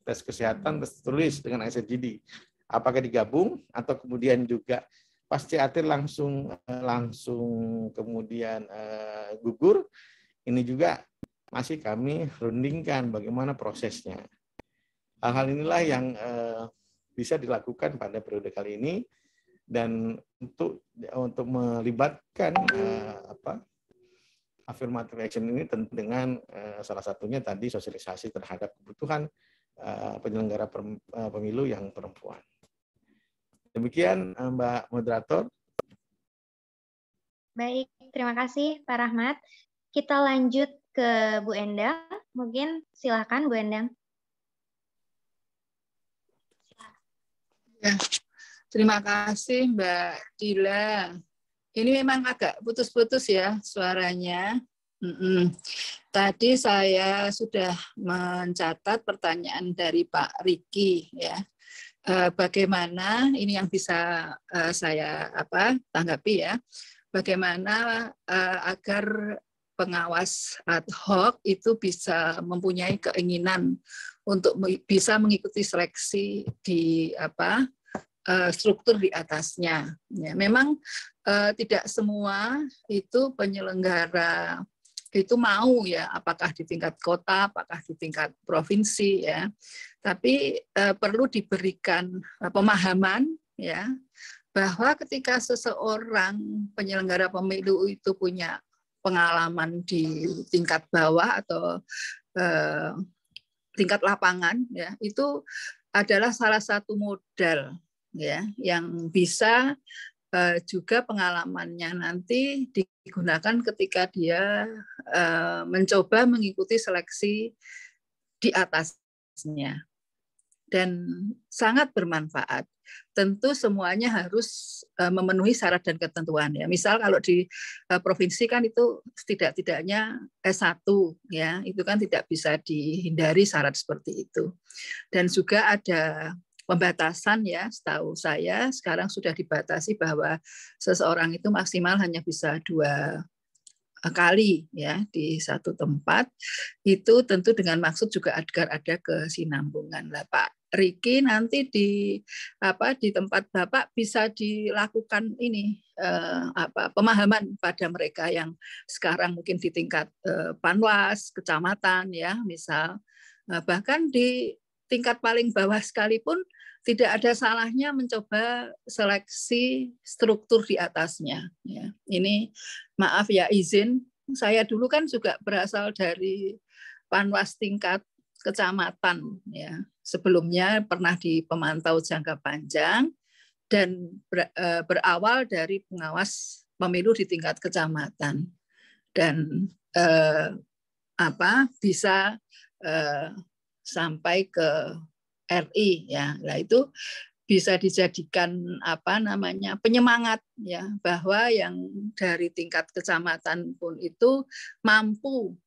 Speaker 5: tes kesehatan, tes tulis dengan ICGD. Apakah digabung atau kemudian juga pas CAT langsung kemudian gugur, ini juga masih kami rundingkan bagaimana prosesnya. Hal-hal inilah yang bisa dilakukan pada periode kali ini. Dan untuk melibatkan affirmative action ini tentu dengan salah satunya tadi sosialisasi terhadap kebutuhan penyelenggara pemilu yang perempuan. Demikian Mbak Moderator.
Speaker 1: Baik, terima kasih Pak Rahmat. Kita lanjut ke Bu Endang. Mungkin silakan Bu Endang.
Speaker 4: Ya. Terima kasih Mbak Dila. Ini memang agak putus-putus ya suaranya. Tadi saya sudah mencatat pertanyaan dari Pak Riki ya. Bagaimana ini yang bisa saya tanggapi ya. Bagaimana agar pengawas ad hoc itu bisa mempunyai keinginan untuk bisa mengikuti seleksi di struktur di atasnya. Ya, memang tidak semua itu penyelenggara itu mau ya, apakah di tingkat kota, apakah di tingkat provinsi ya. Tapi perlu diberikan pemahaman ya bahwa ketika seseorang penyelenggara pemilu itu punya pengalaman di tingkat bawah atau tingkat lapangan ya, itu adalah salah satu modal ya yang bisa juga pengalamannya nanti digunakan ketika dia mencoba mengikuti seleksi di atasnya dan sangat bermanfaat. Tentu semuanya harus memenuhi syarat dan ketentuan ya. Misal kalau di provinsi kan itu tidak-tidaknya S1 ya, itu kan tidak bisa dihindari syarat seperti itu. Dan juga ada pembatasan ya, setahu saya sekarang sudah dibatasi bahwa seseorang itu maksimal hanya bisa 2 kali ya di satu tempat. Itu tentu dengan maksud juga agar ada kesinambungan lah Pak Riki. Nanti di tempat Bapak bisa dilakukan ini pemahaman pada mereka yang sekarang mungkin di tingkat panwas, kecamatan ya misal, bahkan di tingkat paling bawah sekalipun tidak ada salahnya mencoba seleksi struktur di atasnya. Ya. Ini maaf ya izin, saya dulu kan juga berasal dari panwas tingkat kecamatan. Ya. Sebelumnya pernah di pemantau jangka panjang dan berawal dari pengawas pemilu di tingkat kecamatan dan bisa sampai ke RI ya. Nah itu bisa dijadikan penyemangat ya bahwa yang dari tingkat kecamatan pun itu mampu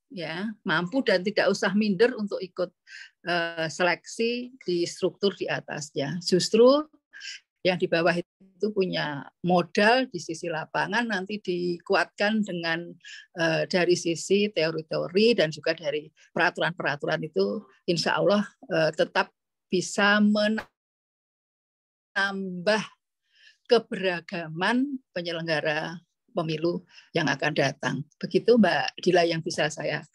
Speaker 4: dan tidak usah minder untuk ikut seleksi di struktur di atasnya. Justru yang di bawah itu punya modal di sisi lapangan, nanti dikuatkan dengan dari sisi teori-teori dan juga dari peraturan-peraturan itu insya Allah tetap bisa menambah keberagaman penyelenggara pemilu yang akan datang. Begitu Mbak Dila yang bisa saya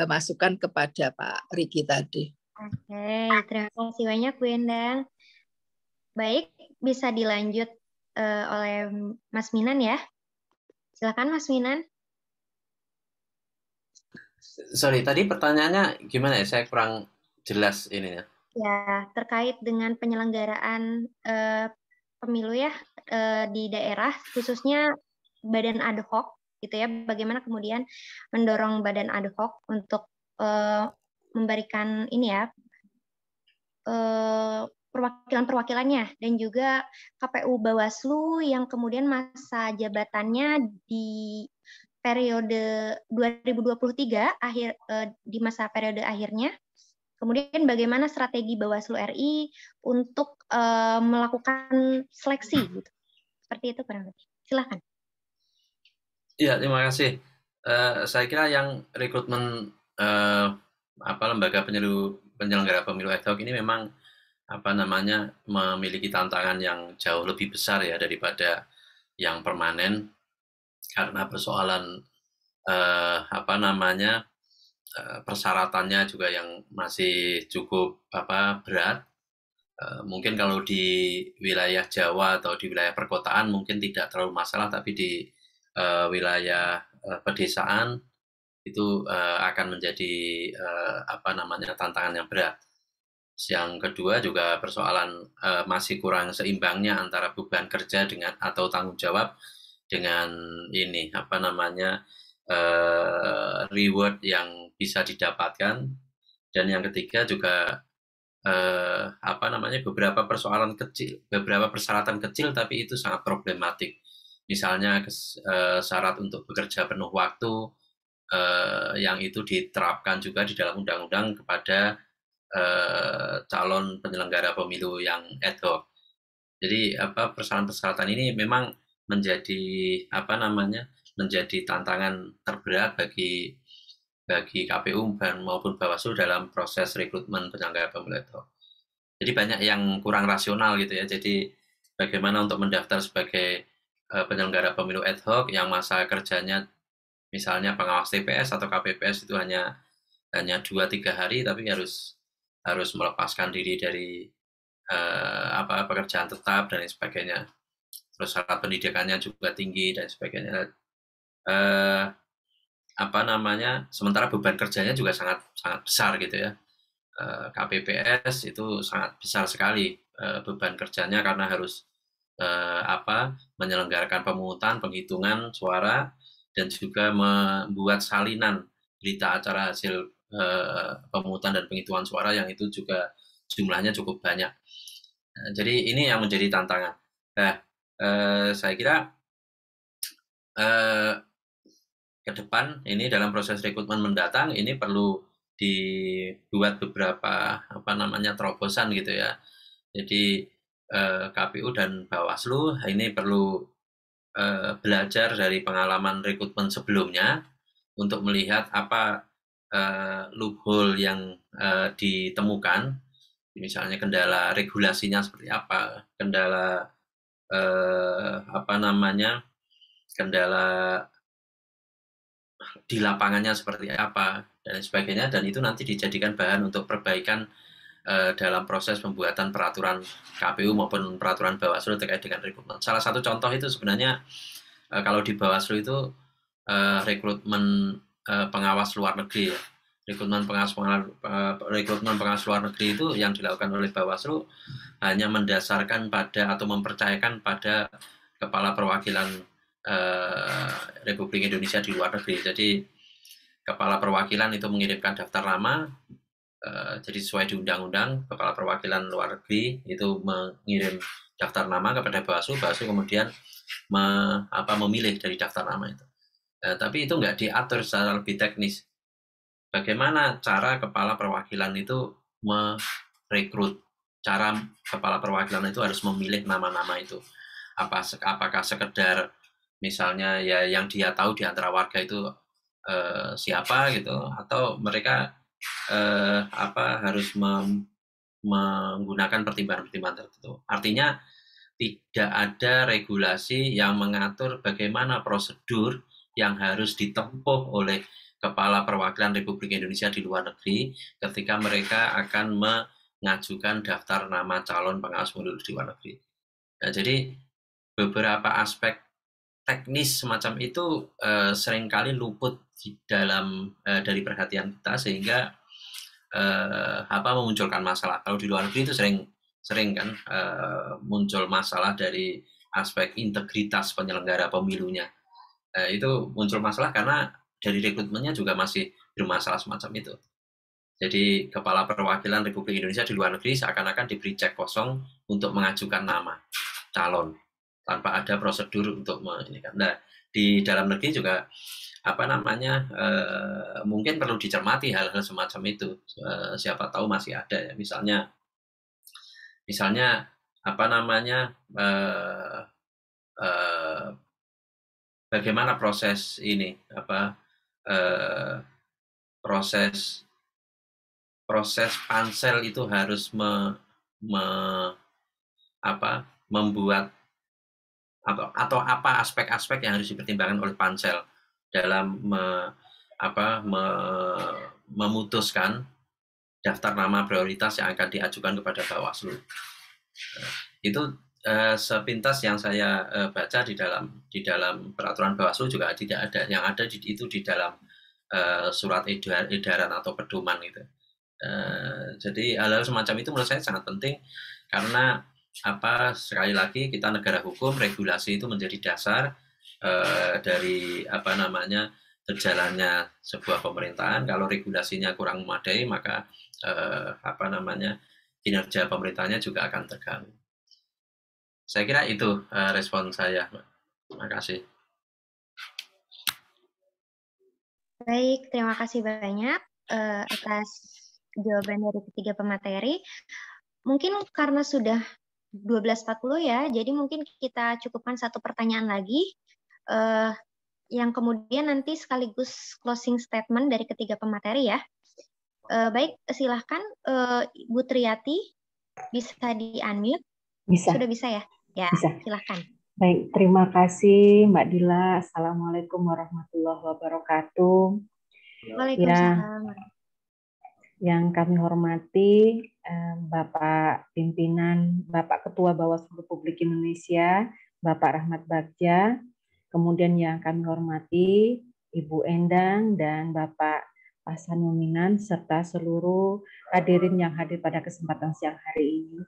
Speaker 4: masukkan kepada Pak Riki tadi.
Speaker 1: Oke, terima kasih banyak Bu Endang. Baik, bisa dilanjut oleh Mas Minan ya. Silakan Mas Minan.
Speaker 3: Sorry, tadi pertanyaannya gimana ya? Saya kurang jelas ininya.
Speaker 1: Ya, terkait dengan penyelenggaraan pemilu ya di daerah, khususnya badan ad hoc, gitu ya. Bagaimana kemudian mendorong badan ad hoc untuk memberikan ini ya perwakilan-perwakilannya, dan juga KPU Bawaslu yang kemudian masa jabatannya di periode 2023 di masa periode akhirnya. Kemudian bagaimana strategi Bawaslu RI untuk melakukan seleksi gitu. Seperti itu kurang lebih. Silakan.
Speaker 3: Iya, terima kasih. Saya kira yang rekrutmen lembaga penyelenggara pemilu ad hoc ini memang memiliki tantangan yang jauh lebih besar ya daripada yang permanen, karena persoalan persyaratannya juga yang masih cukup berat. Mungkin kalau di wilayah Jawa atau di wilayah perkotaan mungkin tidak terlalu masalah, tapi di wilayah pedesaan itu akan menjadi tantangan yang berat. Yang kedua juga persoalan masih kurang seimbangnya antara beban kerja dengan atau tanggung jawab dengan reward yang bisa didapatkan. Dan yang ketiga juga beberapa persoalan kecil, beberapa persyaratan kecil tapi itu sangat problematik. Misalnya syarat untuk bekerja penuh waktu yang itu diterapkan juga di dalam undang-undang kepada calon penyelenggara pemilu yang ad hoc. Jadi persyaratan-persyaratan ini memang menjadi menjadi tantangan terberat bagi KPU maupun Bawaslu dalam proses rekrutmen penyelenggara pemilu ad hoc. Jadi banyak yang kurang rasional gitu ya. Jadi bagaimana untuk mendaftar sebagai penyelenggara pemilu ad hoc yang masa kerjanya misalnya pengawas TPS atau KPPS itu hanya 2-3 hari, tapi harus melepaskan diri dari pekerjaan tetap dan sebagainya. Terus syarat pendidikannya juga tinggi dan sebagainya. Sementara beban kerjanya juga sangat besar gitu ya. KPPS itu sangat besar sekali beban kerjanya karena harus menyelenggarakan pemungutan, penghitungan suara, dan juga membuat salinan berita acara hasil pemungutan dan penghitungan suara yang itu juga jumlahnya cukup banyak. Jadi ini yang menjadi tantangan. Saya kira ke depan ini dalam proses rekrutmen mendatang ini perlu dibuat beberapa terobosan gitu ya. Jadi KPU dan Bawaslu ini perlu belajar dari pengalaman rekrutmen sebelumnya untuk melihat apa loophole yang ditemukan, misalnya kendala regulasinya seperti apa, kendala kendala di lapangannya seperti apa dan sebagainya, dan itu nanti dijadikan bahan untuk perbaikan dalam proses pembuatan peraturan KPU maupun peraturan Bawaslu terkait dengan rekrutmen. Salah satu contoh itu sebenarnya kalau di Bawaslu itu rekrutmen pengawas luar negeri ya. Rekrutmen pengawas luar negeri itu yang dilakukan oleh Bawaslu hanya mendasarkan pada atau mempercayakan pada kepala perwakilan Republik Indonesia di luar negeri. Jadi kepala perwakilan itu mengirimkan daftar nama. Jadi sesuai di undang-undang, kepala perwakilan luar negeri itu mengirim daftar nama kepada Bawaslu kemudian memilih dari daftar nama itu. Tapi itu nggak diatur secara lebih teknis. Bagaimana cara kepala perwakilan itu merekrut? Cara kepala perwakilan itu harus memilih nama-nama itu. Apakah sekedar misalnya ya yang dia tahu di antara warga itu siapa gitu, atau mereka harus menggunakan pertimbangan-pertimbangan tertentu. Artinya tidak ada regulasi yang mengatur bagaimana prosedur yang harus ditempuh oleh kepala perwakilan Republik Indonesia di luar negeri ketika mereka akan mengajukan daftar nama calon pengawas pemilu di luar negeri. Nah, jadi beberapa aspek teknis semacam itu seringkali luput di dalam dari perhatian kita, sehingga memunculkan masalah. Kalau di luar negeri itu sering kan muncul masalah dari aspek integritas penyelenggara pemilunya. Itu muncul masalah karena dari rekrutmennya juga masih bermasalah semacam itu. Jadi kepala perwakilan Republik Indonesia di luar negeri seakan-akan diberi cek kosong untuk mengajukan nama calon tanpa ada prosedur untuk menginginkan. Nah, di dalam negeri juga mungkin perlu dicermati hal-hal semacam itu. Siapa tahu masih ada ya. Misalnya bagaimana proses ini, proses pansel itu harus membuat atau apa aspek-aspek yang harus dipertimbangkan oleh pansel dalam memutuskan daftar nama prioritas yang akan diajukan kepada Bawaslu. Itu sepintas yang saya baca di dalam peraturan Bawaslu juga tidak ada. Yang ada itu di dalam surat edaran atau pedoman gitu. Jadi hal-hal semacam itu menurut saya sangat penting karena sekali lagi kita negara hukum, regulasi itu menjadi dasar dari berjalannya sebuah pemerintahan. Kalau regulasinya kurang memadai, maka kinerja pemerintahnya juga akan terganggu. Saya kira itu respon saya. Terima kasih.
Speaker 1: Baik, terima kasih banyak atas jawaban dari ketiga pemateri. Mungkin karena sudah 12.40 ya, jadi mungkin kita cukupkan satu pertanyaan lagi, yang kemudian nanti sekaligus closing statement dari ketiga pemateri ya. Baik, silahkan Bu Triati, bisa di-unmute?
Speaker 7: Bisa.
Speaker 1: Sudah bisa ya? Ya,
Speaker 7: bisa.
Speaker 1: Silahkan.
Speaker 7: Baik, terima kasih Mbak Dila. Assalamualaikum warahmatullahi wabarakatuh.
Speaker 1: Waalaikumsalam.
Speaker 7: Yang kami hormati Bapak Pimpinan, Bapak Ketua Bawaslu Republik Indonesia, Bapak Rahmat Bagja, kemudian yang kami hormati Ibu Endang dan Bapak Hasanuddin, serta seluruh hadirin yang hadir pada kesempatan siang hari ini.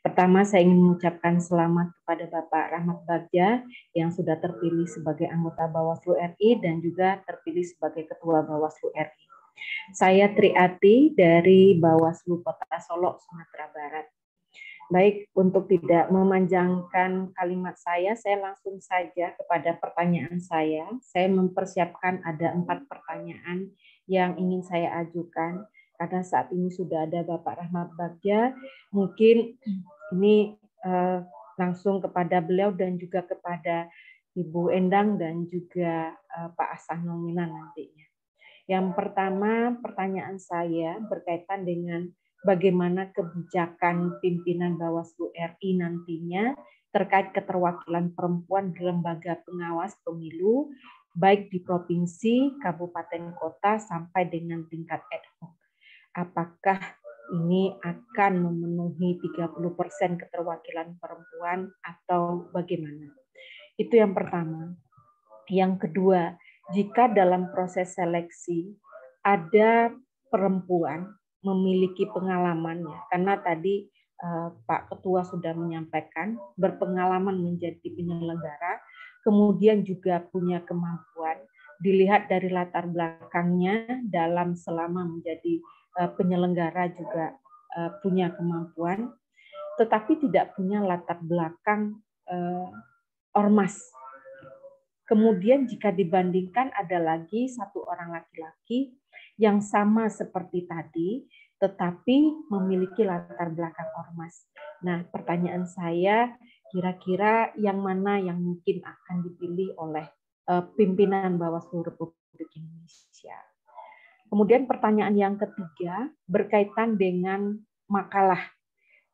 Speaker 7: Pertama, saya ingin mengucapkan selamat kepada Bapak Rahmat Bagja yang sudah terpilih sebagai anggota Bawaslu RI dan juga terpilih sebagai Ketua Bawaslu RI. Saya Triati dari Bawaslu Kota Solok, Sumatera Barat. Baik, untuk tidak memanjangkan kalimat saya langsung saja kepada pertanyaan saya. Saya mempersiapkan ada 4 pertanyaan yang ingin saya ajukan. Karena saat ini sudah ada Bapak Rahmat Bagja, mungkin ini langsung kepada beliau dan juga kepada Ibu Endang dan juga Pak Hasanuddin nantinya. Yang pertama, pertanyaan saya berkaitan dengan bagaimana kebijakan pimpinan Bawaslu RI nantinya terkait keterwakilan perempuan di lembaga pengawas pemilu, baik di provinsi, kabupaten, kota, sampai dengan tingkat ad hoc. Apakah ini akan memenuhi 30% keterwakilan perempuan atau bagaimana? Itu yang pertama. Yang kedua, jika dalam proses seleksi ada perempuan memiliki pengalamannya, karena tadi Pak Ketua sudah menyampaikan berpengalaman menjadi penyelenggara, kemudian juga punya kemampuan, dilihat dari latar belakangnya dalam selama menjadi penyelenggara juga punya kemampuan, tetapi tidak punya latar belakang ormas. Kemudian jika dibandingkan ada lagi satu orang laki-laki yang sama seperti tadi, tetapi memiliki latar belakang ormas. Nah, pertanyaan saya, kira-kira yang mana yang mungkin akan dipilih oleh pimpinan Bawaslu Republik Indonesia? Kemudian pertanyaan yang ketiga berkaitan dengan makalah.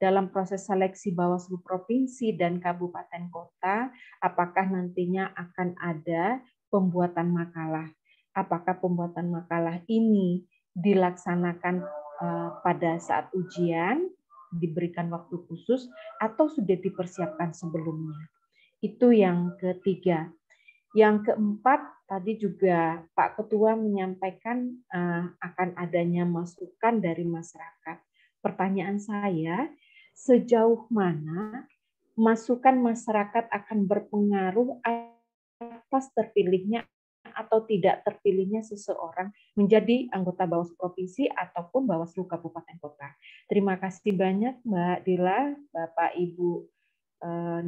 Speaker 7: Dalam proses seleksi Bawaslu Provinsi dan Kabupaten Kota, apakah nantinya akan ada pembuatan makalah? Apakah pembuatan makalah ini dilaksanakan pada saat ujian, diberikan waktu khusus, atau sudah dipersiapkan sebelumnya? Itu yang ketiga. Yang keempat, tadi juga Pak Ketua menyampaikan akan adanya masukan dari masyarakat. Pertanyaan saya, sejauh mana masukan masyarakat akan berpengaruh atas terpilihnya atau tidak terpilihnya seseorang menjadi anggota Bawaslu Provinsi ataupun Bawaslu Kabupaten Kota. Terima kasih banyak Mbak Dila, Bapak Ibu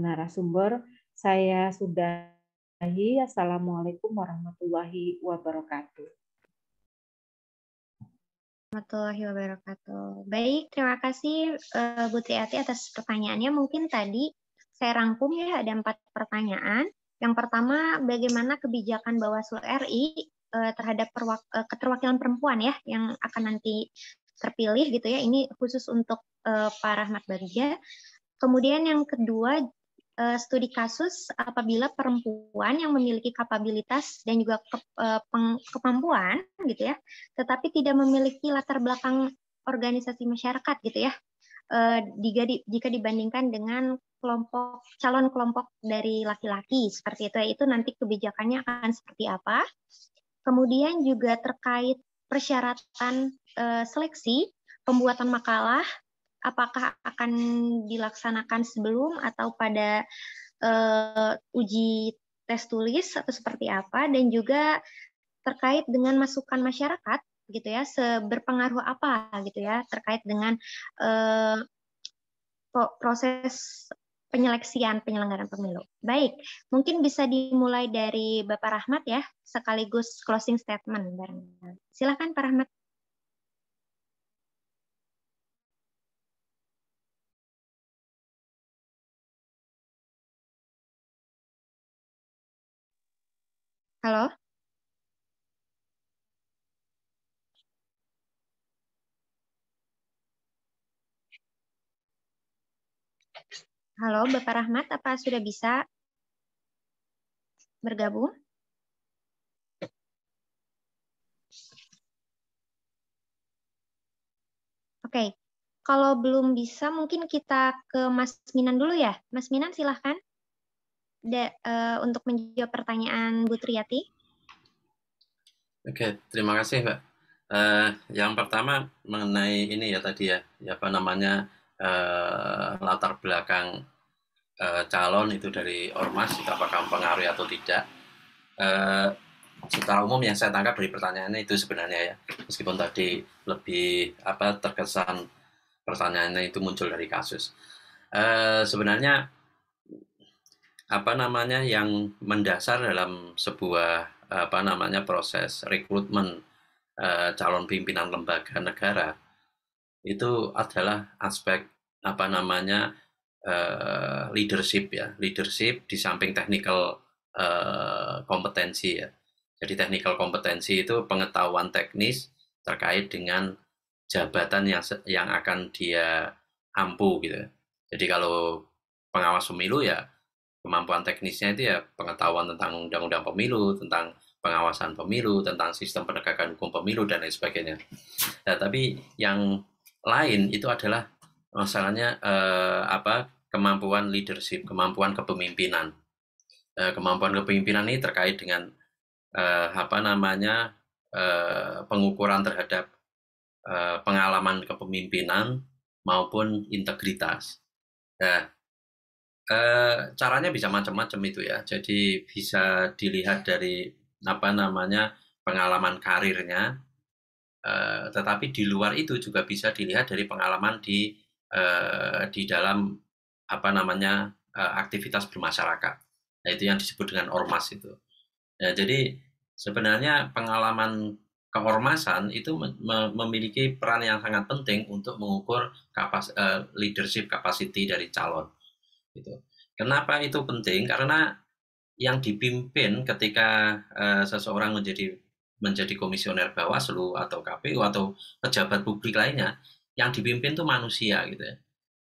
Speaker 7: narasumber. Saya sudahi. Assalamualaikum warahmatullahi wabarakatuh.
Speaker 1: Warahmatullahi wabarakatuh. Baik, terima kasih Bu Triati atas pertanyaannya. Mungkin tadi saya rangkum ya, ada 4 pertanyaan. Yang pertama, bagaimana kebijakan Bawaslu RI terhadap keterwakilan perempuan ya yang akan nanti terpilih gitu ya. Ini khusus untuk Pak Rahmat Bagja. Kemudian yang kedua, studi kasus apabila perempuan yang memiliki kapabilitas dan juga kemampuan gitu ya, tetapi tidak memiliki latar belakang organisasi masyarakat gitu ya, jika dibandingkan dengan calon kelompok dari laki-laki seperti itu, itu nanti kebijakannya akan seperti apa. Kemudian juga terkait persyaratan seleksi pembuatan makalah, apakah akan dilaksanakan sebelum atau pada uji tes tulis atau seperti apa, dan juga terkait dengan masukan masyarakat gitu ya, seberpengaruh apa gitu ya terkait dengan proses penyeleksian penyelenggaraan pemilu. Baik, mungkin bisa dimulai dari Bapak Rahmat ya, sekaligus closing statement barangkali. Silakan Pak Rahmat. Halo? Halo, Bapak Rahmat, apa sudah bisa bergabung? Oke, kalau belum bisa mungkin kita ke Mas Minan dulu ya. Mas Minan silahkan untuk menjawab pertanyaan Bu Triyati.
Speaker 3: Oke, terima kasih Mbak. Yang pertama mengenai ini ya tadi ya apa namanya latar belakang calon itu dari ormas, itu apakah mempengaruhi atau tidak. Secara umum yang saya tangkap dari pertanyaannya itu sebenarnya ya, meskipun tadi lebih terkesan pertanyaannya itu muncul dari kasus. Sebenarnya yang mendasar dalam sebuah proses rekrutmen calon pimpinan lembaga negara itu adalah aspek leadership ya, leadership di samping technical kompetensi ya. Jadi technical kompetensi itu pengetahuan teknis terkait dengan jabatan yang akan dia ampu gitu. Jadi kalau pengawas pemilu ya kemampuan teknisnya itu ya pengetahuan tentang undang-undang pemilu, tentang pengawasan pemilu, tentang sistem penegakan hukum pemilu dan lain sebagainya. Nah, tapi yang lain itu adalah masalahnya kemampuan leadership, kemampuan kepemimpinan. Kemampuan kepemimpinan ini terkait dengan pengukuran terhadap pengalaman kepemimpinan maupun integritas. Nah, caranya bisa macam-macam itu ya. Jadi bisa dilihat dari pengalaman karirnya, tetapi di luar itu juga bisa dilihat dari pengalaman di dalam aktivitas bermasyarakat. Nah, itu yang disebut dengan ormas itu. Nah, jadi sebenarnya pengalaman keormasan itu memiliki peran yang sangat penting untuk mengukur leadership capacity dari calon. Gitu. Kenapa itu penting? Karena yang dipimpin ketika seseorang menjadi komisioner Bawaslu atau KPU atau pejabat publik lainnya, yang dipimpin itu manusia gitu ya.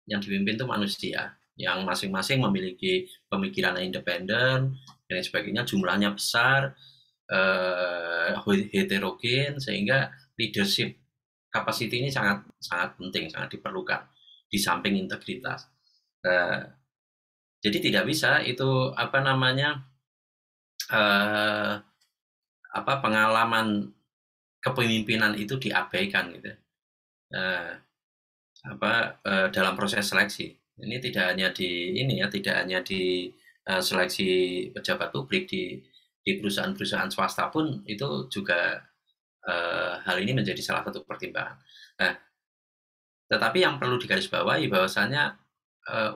Speaker 3: Yang dipimpin itu manusia yang masing-masing memiliki pemikiran independen dan sebagainya, jumlahnya besar, heterogen, sehingga leadership capacity ini sangat sangat penting, sangat diperlukan di samping integritas. Jadi tidak bisa itu pengalaman kepemimpinan itu diabaikan gitu. Dalam proses seleksi. Ini tidak hanya di seleksi pejabat publik, di perusahaan-perusahaan swasta pun itu juga hal ini menjadi salah satu pertimbangan. Nah, tetapi yang perlu digarisbawahi bahwasanya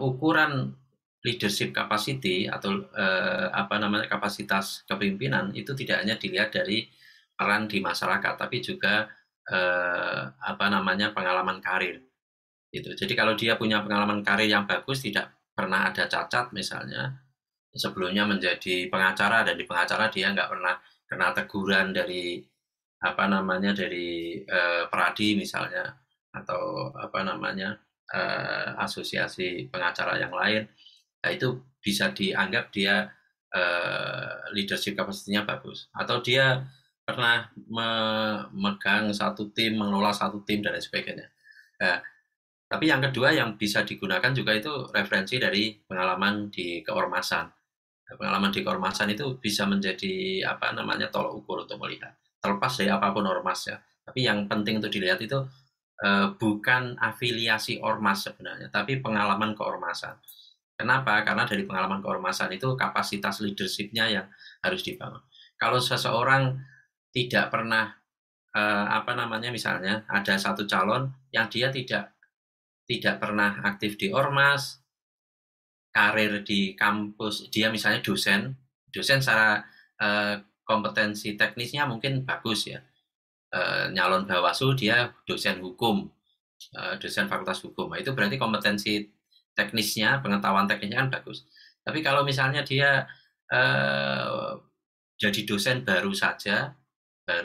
Speaker 3: ukuran leadership capacity atau kapasitas kepemimpinan itu tidak hanya dilihat dari peran di masyarakat, tapi juga pengalaman karir. Gitu. Jadi kalau dia punya pengalaman karir yang bagus, tidak pernah ada cacat misalnya, sebelumnya menjadi pengacara dan di pengacara dia nggak pernah kena teguran dari Peradi misalnya, atau asosiasi pengacara yang lain. Nah, itu bisa dianggap dia leadership kapasitinya bagus, atau dia pernah memegang satu tim, mengelola satu tim dan lain sebagainya. Nah, tapi yang kedua yang bisa digunakan juga itu referensi dari pengalaman di keormasan. Pengalaman di keormasan itu bisa menjadi tolok ukur untuk melihat, terlepas dari apapun ormasnya. Tapi yang penting untuk dilihat itu bukan afiliasi ormas sebenarnya, tapi pengalaman keormasan. Kenapa? Karena dari pengalaman keormasan itu kapasitas leadership-nya yang harus dibangun. Kalau seseorang tidak pernah misalnya ada satu calon yang dia tidak pernah aktif di ormas, karir di kampus, dia misalnya dosen secara kompetensi teknisnya mungkin bagus ya, nyalon Bawaslu dia dosen hukum, dosen fakultas hukum, itu berarti kompetensi teknisnya, pengetahuan teknisnya kan bagus. Tapi kalau misalnya dia jadi dosen baru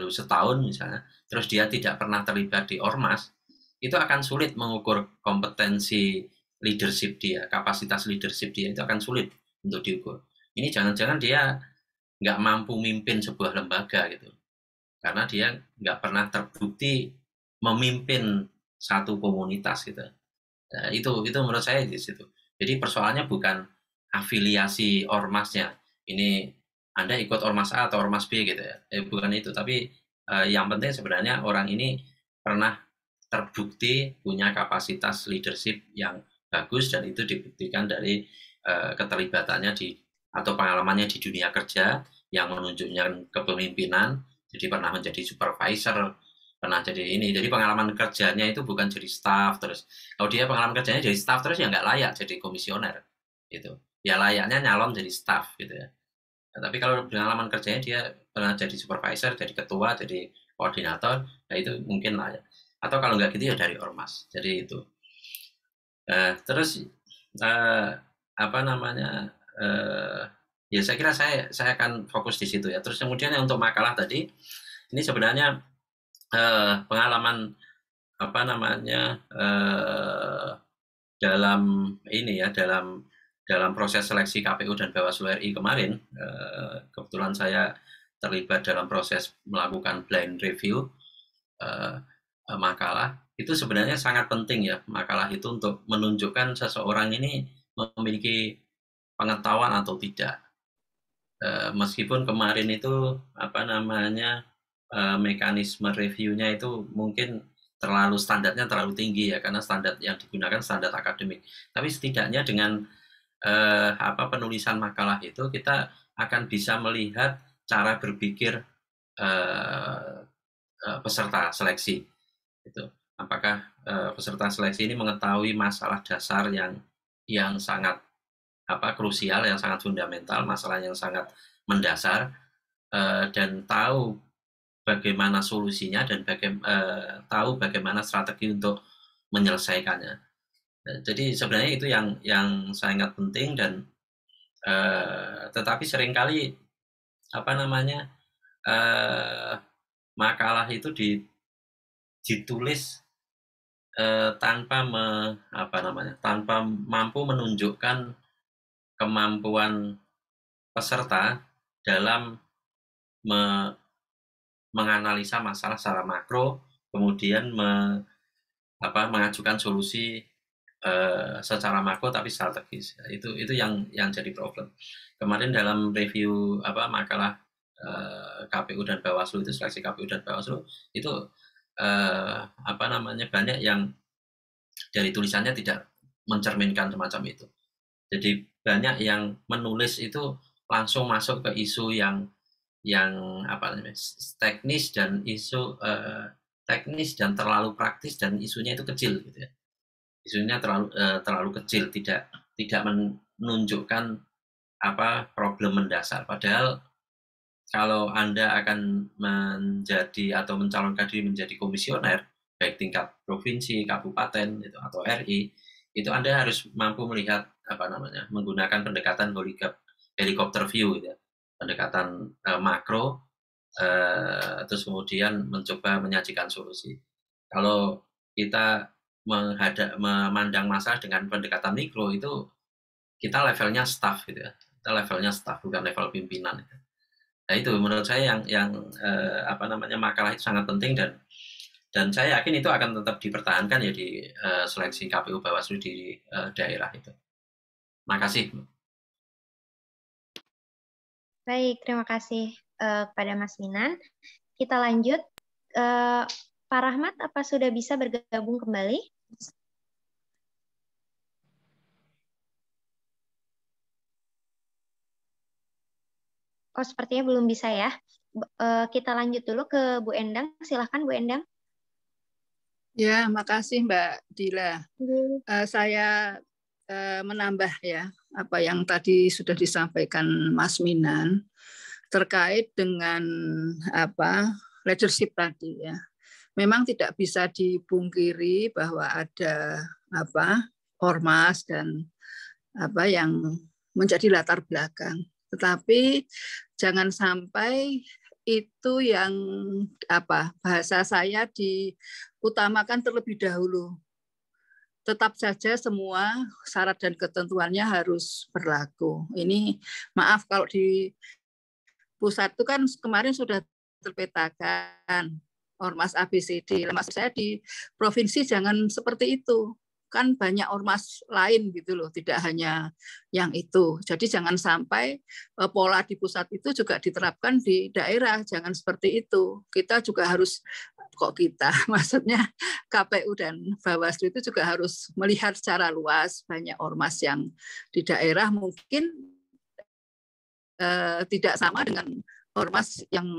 Speaker 3: setahun misalnya, terus dia tidak pernah terlibat di ormas, itu akan sulit mengukur kompetensi leadership dia, kapasitas leadership dia itu akan sulit untuk diukur. Ini jangan-jangan dia nggak mampu mimpin sebuah lembaga gitu, karena dia nggak pernah terbukti memimpin satu komunitas gitu. Nah, itu menurut saya di situ. Jadi persoalannya bukan afiliasi ormasnya. Ini Anda ikut ormas A atau ormas B gitu ya. Bukan itu, tapi yang penting sebenarnya orang ini pernah terbukti punya kapasitas leadership yang bagus, dan itu dibuktikan dari keterlibatannya atau pengalamannya di dunia kerja yang menunjukkan kepemimpinan. Jadi pernah menjadi supervisor, pernah jadi ini. Jadi pengalaman kerjanya itu bukan jadi staff terus. Kalau dia pengalaman kerjanya jadi staff terus ya nggak layak jadi komisioner gitu. Ya layaknya nyalon jadi staff gitu ya. Nah, tapi kalau pengalaman kerjanya dia pernah jadi supervisor, jadi ketua, jadi koordinator, ya itu mungkin layak. Atau kalau nggak gitu ya dari ormas. Jadi itu. Terus ya saya kira saya akan fokus di situ ya. Terus kemudian untuk makalah tadi, ini sebenarnya pengalaman dalam proses seleksi KPU dan Bawaslu RI kemarin, kebetulan saya terlibat dalam proses melakukan blind review makalah. Itu sebenarnya sangat penting ya, makalah itu untuk menunjukkan seseorang ini memiliki pengetahuan atau tidak. Meskipun kemarin itu mekanisme reviewnya itu mungkin standarnya terlalu tinggi ya, karena standar yang digunakan standar akademik. Tapi setidaknya dengan penulisan makalah itu kita akan bisa melihat cara berpikir peserta seleksi. Itu apakah peserta seleksi ini mengetahui masalah dasar yang sangat krusial, yang sangat fundamental, masalah yang sangat mendasar, dan tahu bagaimana solusinya dan tahu bagaimana strategi untuk menyelesaikannya. Jadi sebenarnya itu yang sangat penting, dan tetapi seringkali makalah itu ditulis tanpa mampu menunjukkan kemampuan peserta dalam menganalisa masalah secara makro, kemudian mengajukan solusi secara makro tapi strategis. Itu yang jadi problem. Kemarin dalam review makalah KPU dan Bawaslu itu, seleksi KPU dan Bawaslu itu banyak yang dari tulisannya tidak mencerminkan semacam itu. Jadi banyak yang menulis itu langsung masuk ke isu yang teknis dan isu teknis dan terlalu praktis, dan isunya itu kecil gitu ya. Isunya terlalu kecil, tidak menunjukkan problem mendasar. Padahal kalau Anda akan menjadi atau mencalonkan diri menjadi komisioner, baik tingkat provinsi, kabupaten atau RI, itu Anda harus mampu melihat menggunakan pendekatan helikopter view, gitu ya. Pendekatan makro, terus kemudian mencoba menyajikan solusi. Kalau kita memandang masalah dengan pendekatan mikro, itu kita levelnya staff, gitu ya. Kita levelnya staff, bukan level pimpinan. Gitu. Nah itu menurut saya yang makalah itu sangat penting, dan saya yakin itu akan tetap dipertahankan ya di seleksi KPU Bawaslu di daerah itu. Makasih.
Speaker 1: Baik, terima kasih kepada Mas Minan. Kita lanjut. Pak Rahmat, apa sudah bisa bergabung kembali? Oh, sepertinya belum bisa ya. Kita lanjut dulu ke Bu Endang. Silahkan Bu Endang.
Speaker 4: Ya, makasih Mbak Dila. Saya menambah ya apa yang tadi sudah disampaikan Mas Minan terkait dengan leadership tadi ya. Memang tidak bisa dipungkiri bahwa ada ormas dan yang menjadi latar belakang. Tetapi jangan sampai itu yang bahasa saya diutamakan terlebih dahulu. Tetap saja semua syarat dan ketentuannya harus berlaku. Ini maaf kalau di pusat itu kan kemarin sudah terpetakan ormas ABCD. Maksud saya di provinsi jangan seperti itu. Kan banyak ormas lain gitu loh, tidak hanya yang itu. Jadi jangan sampai pola di pusat itu juga diterapkan di daerah, jangan seperti itu. Kita juga harus, maksudnya KPU dan Bawaslu itu juga harus melihat secara luas. Banyak ormas yang di daerah mungkin tidak sama dengan ormas yang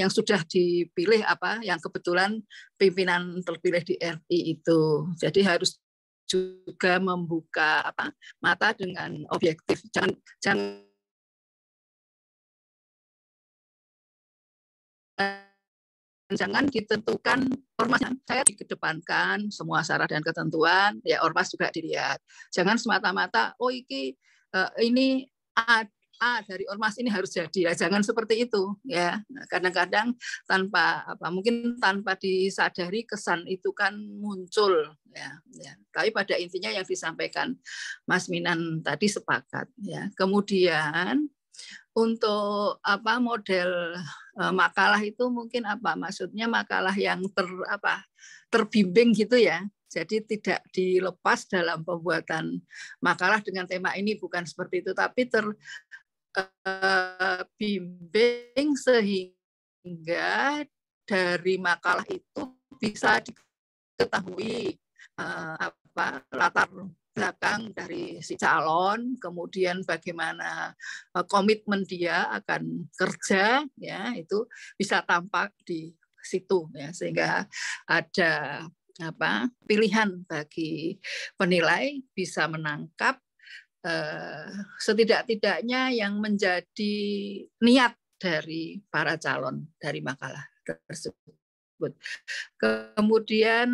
Speaker 4: sudah dipilih yang kebetulan pimpinan terpilih di RI itu. Jadi harus juga membuka mata dengan objektif. Jangan ditentukan ormas yang saya dikedepankan semua syarat dan ketentuan, ya ormas juga dilihat. Jangan semata-mata ini A dari ormas ini harus jadi, ya jangan seperti itu ya. Kadang-kadang mungkin tanpa disadari kesan itu kan muncul ya. Tapi pada intinya yang disampaikan Mas Minan tadi sepakat ya. Kemudian untuk model makalah itu mungkin maksudnya makalah yang terbimbing gitu ya. Jadi tidak dilepas dalam pembuatan makalah dengan tema ini, bukan seperti itu, tapi terbimbing sehingga dari makalah itu bisa diketahui latar belakang dari si calon, kemudian bagaimana komitmen dia akan kerja, ya itu bisa tampak di situ ya, sehingga ada pilihan bagi penilai bisa menangkap setidak-tidaknya yang menjadi niat dari para calon dari makalah tersebut. Kemudian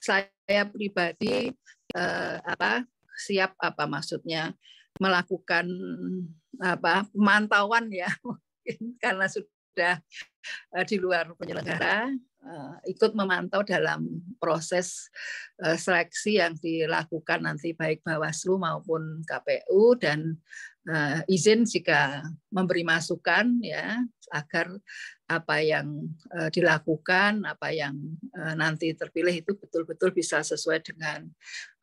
Speaker 4: saya pribadi siap maksudnya melakukan pemantauan ya, mungkin karena sudah di luar penyelenggara, ikut memantau dalam proses seleksi yang dilakukan nanti baik Bawaslu maupun KPU, dan izin jika memberi masukan ya, agar apa yang dilakukan, apa yang nanti terpilih itu betul-betul bisa sesuai dengan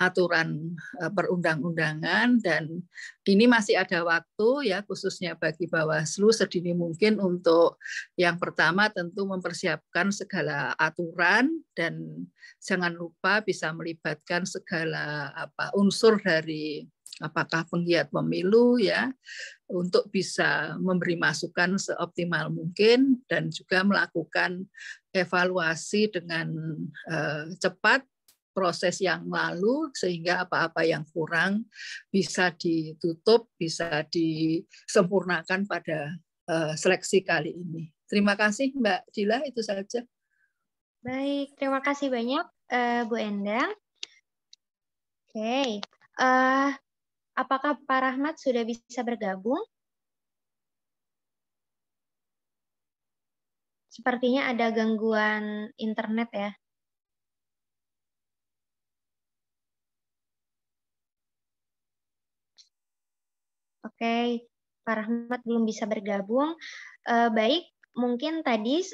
Speaker 4: aturan perundang-undangan. Dan ini masih ada waktu ya, khususnya bagi Bawaslu sedini mungkin untuk yang pertama tentu mempersiapkan segala aturan, dan jangan lupa bisa melibatkan segala unsur dari apakah penggiat pemilu ya, untuk bisa memberi masukan seoptimal mungkin, dan juga melakukan evaluasi dengan cepat proses yang lalu, sehingga apa-apa yang kurang bisa ditutup, bisa disempurnakan pada seleksi kali ini. Terima kasih Mbak Dila, itu saja.
Speaker 1: Baik, terima kasih banyak Bu Endang. Oke. Apakah Pak Rahmat sudah bisa bergabung? Sepertinya ada gangguan internet ya. Oke, Pak Rahmat belum bisa bergabung. Baik, mungkin tadi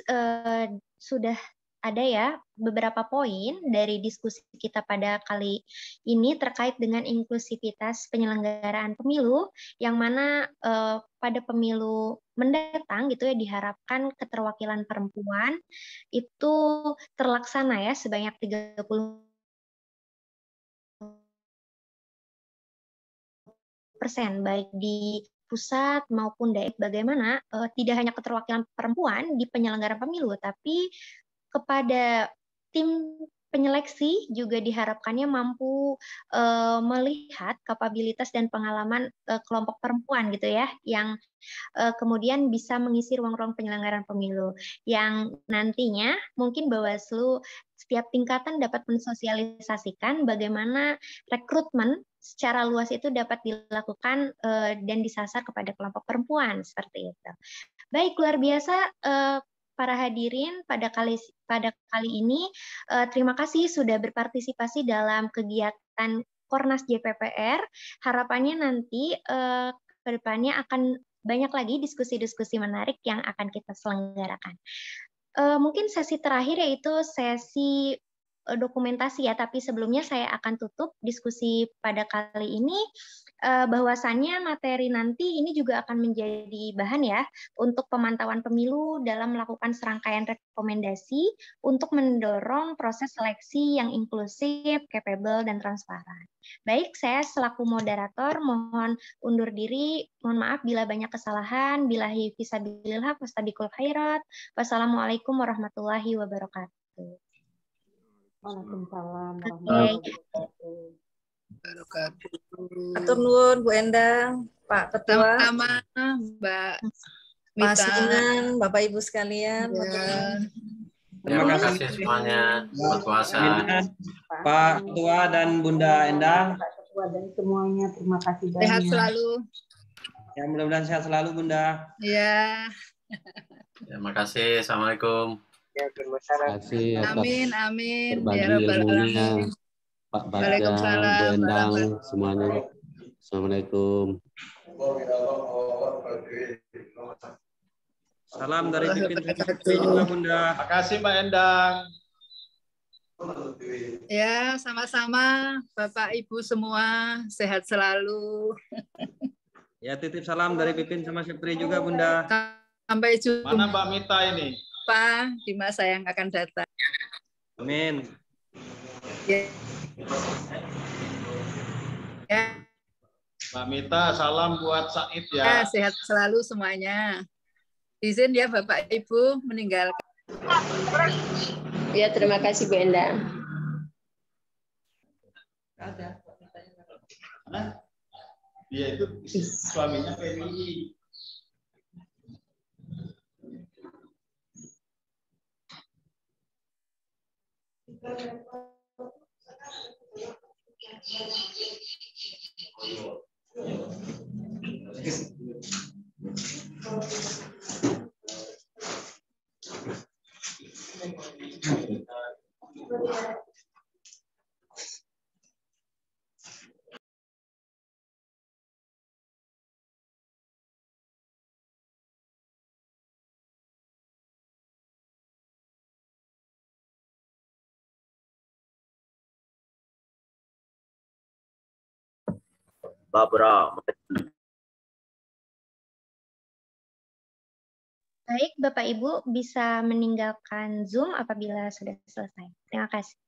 Speaker 1: sudah ada ya beberapa poin dari diskusi kita pada kali ini terkait dengan inklusivitas penyelenggaraan pemilu, yang mana pada pemilu mendatang gitu ya diharapkan keterwakilan perempuan itu terlaksana ya sebanyak 30% baik di pusat maupun daerah. Bagaimana tidak hanya keterwakilan perempuan di penyelenggaraan pemilu, tapi kepada tim penyeleksi juga diharapkannya mampu melihat kapabilitas dan pengalaman kelompok perempuan gitu ya, yang kemudian bisa mengisi ruang-ruang penyelenggaraan pemilu, yang nantinya mungkin Bawaslu setiap tingkatan dapat mensosialisasikan bagaimana rekrutmen secara luas itu dapat dilakukan dan disasar kepada kelompok perempuan seperti itu. Baik, luar biasa para hadirin pada kali ini. Terima kasih sudah berpartisipasi dalam kegiatan Kornas JPPR. Harapannya nanti ke depannya akan banyak lagi diskusi-diskusi menarik yang akan kita selenggarakan. Mungkin sesi terakhir yaitu sesi dokumentasi ya, tapi sebelumnya saya akan tutup diskusi pada kali ini bahwasannya materi nanti ini juga akan menjadi bahan ya untuk pemantauan pemilu dalam melakukan serangkaian rekomendasi untuk mendorong proses seleksi yang inklusif, capable, dan transparan. Baik, saya selaku moderator mohon undur diri, mohon maaf bila banyak kesalahan, billahi fisabilillah, fastabiqul khairat. Wassalamualaikum warahmatullahi wabarakatuh.
Speaker 7: Waalaikumsalam warahmatullahi
Speaker 2: wabarakatuh. Atur nuwun Bu Endang, Pak Ketua,
Speaker 4: sama Mbak
Speaker 2: Mas Minan, Bapak Ibu sekalian.
Speaker 4: Ya.
Speaker 3: Terima kasih semuanya. Selamat puasa.
Speaker 8: Pak Ketua dan Bunda Endang.
Speaker 7: Pak Ketua dan semuanya, terima kasih banyak.
Speaker 4: Sehat selalu.
Speaker 8: Ya, mudah-mudahan sehat selalu Bunda.
Speaker 4: Ya.
Speaker 3: Terima kasih. Assalamualaikum.
Speaker 9: Ya, terima kasih atas
Speaker 4: Amin.
Speaker 9: berbagi ilmunya Pak Bagja, Bu Endang, semuanya. Assalamualaikum.
Speaker 8: Salam dari Pipin juga Bunda.
Speaker 10: Terima kasih Pak Endang.
Speaker 4: Ya, sama-sama Bapak Ibu semua, sehat selalu.
Speaker 8: Ya, titip salam dari Pipin sama Syukri juga Bunda.
Speaker 4: Sampai jumpa.
Speaker 10: Mana Mbak Mita ini?
Speaker 4: Pak, di masa yang akan datang.
Speaker 8: Amin.
Speaker 4: Ya.
Speaker 10: Mbak Mita, salam buat Said ya.
Speaker 4: Ya, sehat selalu semuanya. Izin ya Bapak Ibu meninggalkan.
Speaker 11: Ya, terima kasih Bu Endang.
Speaker 10: Ada. Dia itu suaminya PMI.
Speaker 1: Baik, Bapak Ibu bisa meninggalkan Zoom apabila sudah selesai. Terima kasih.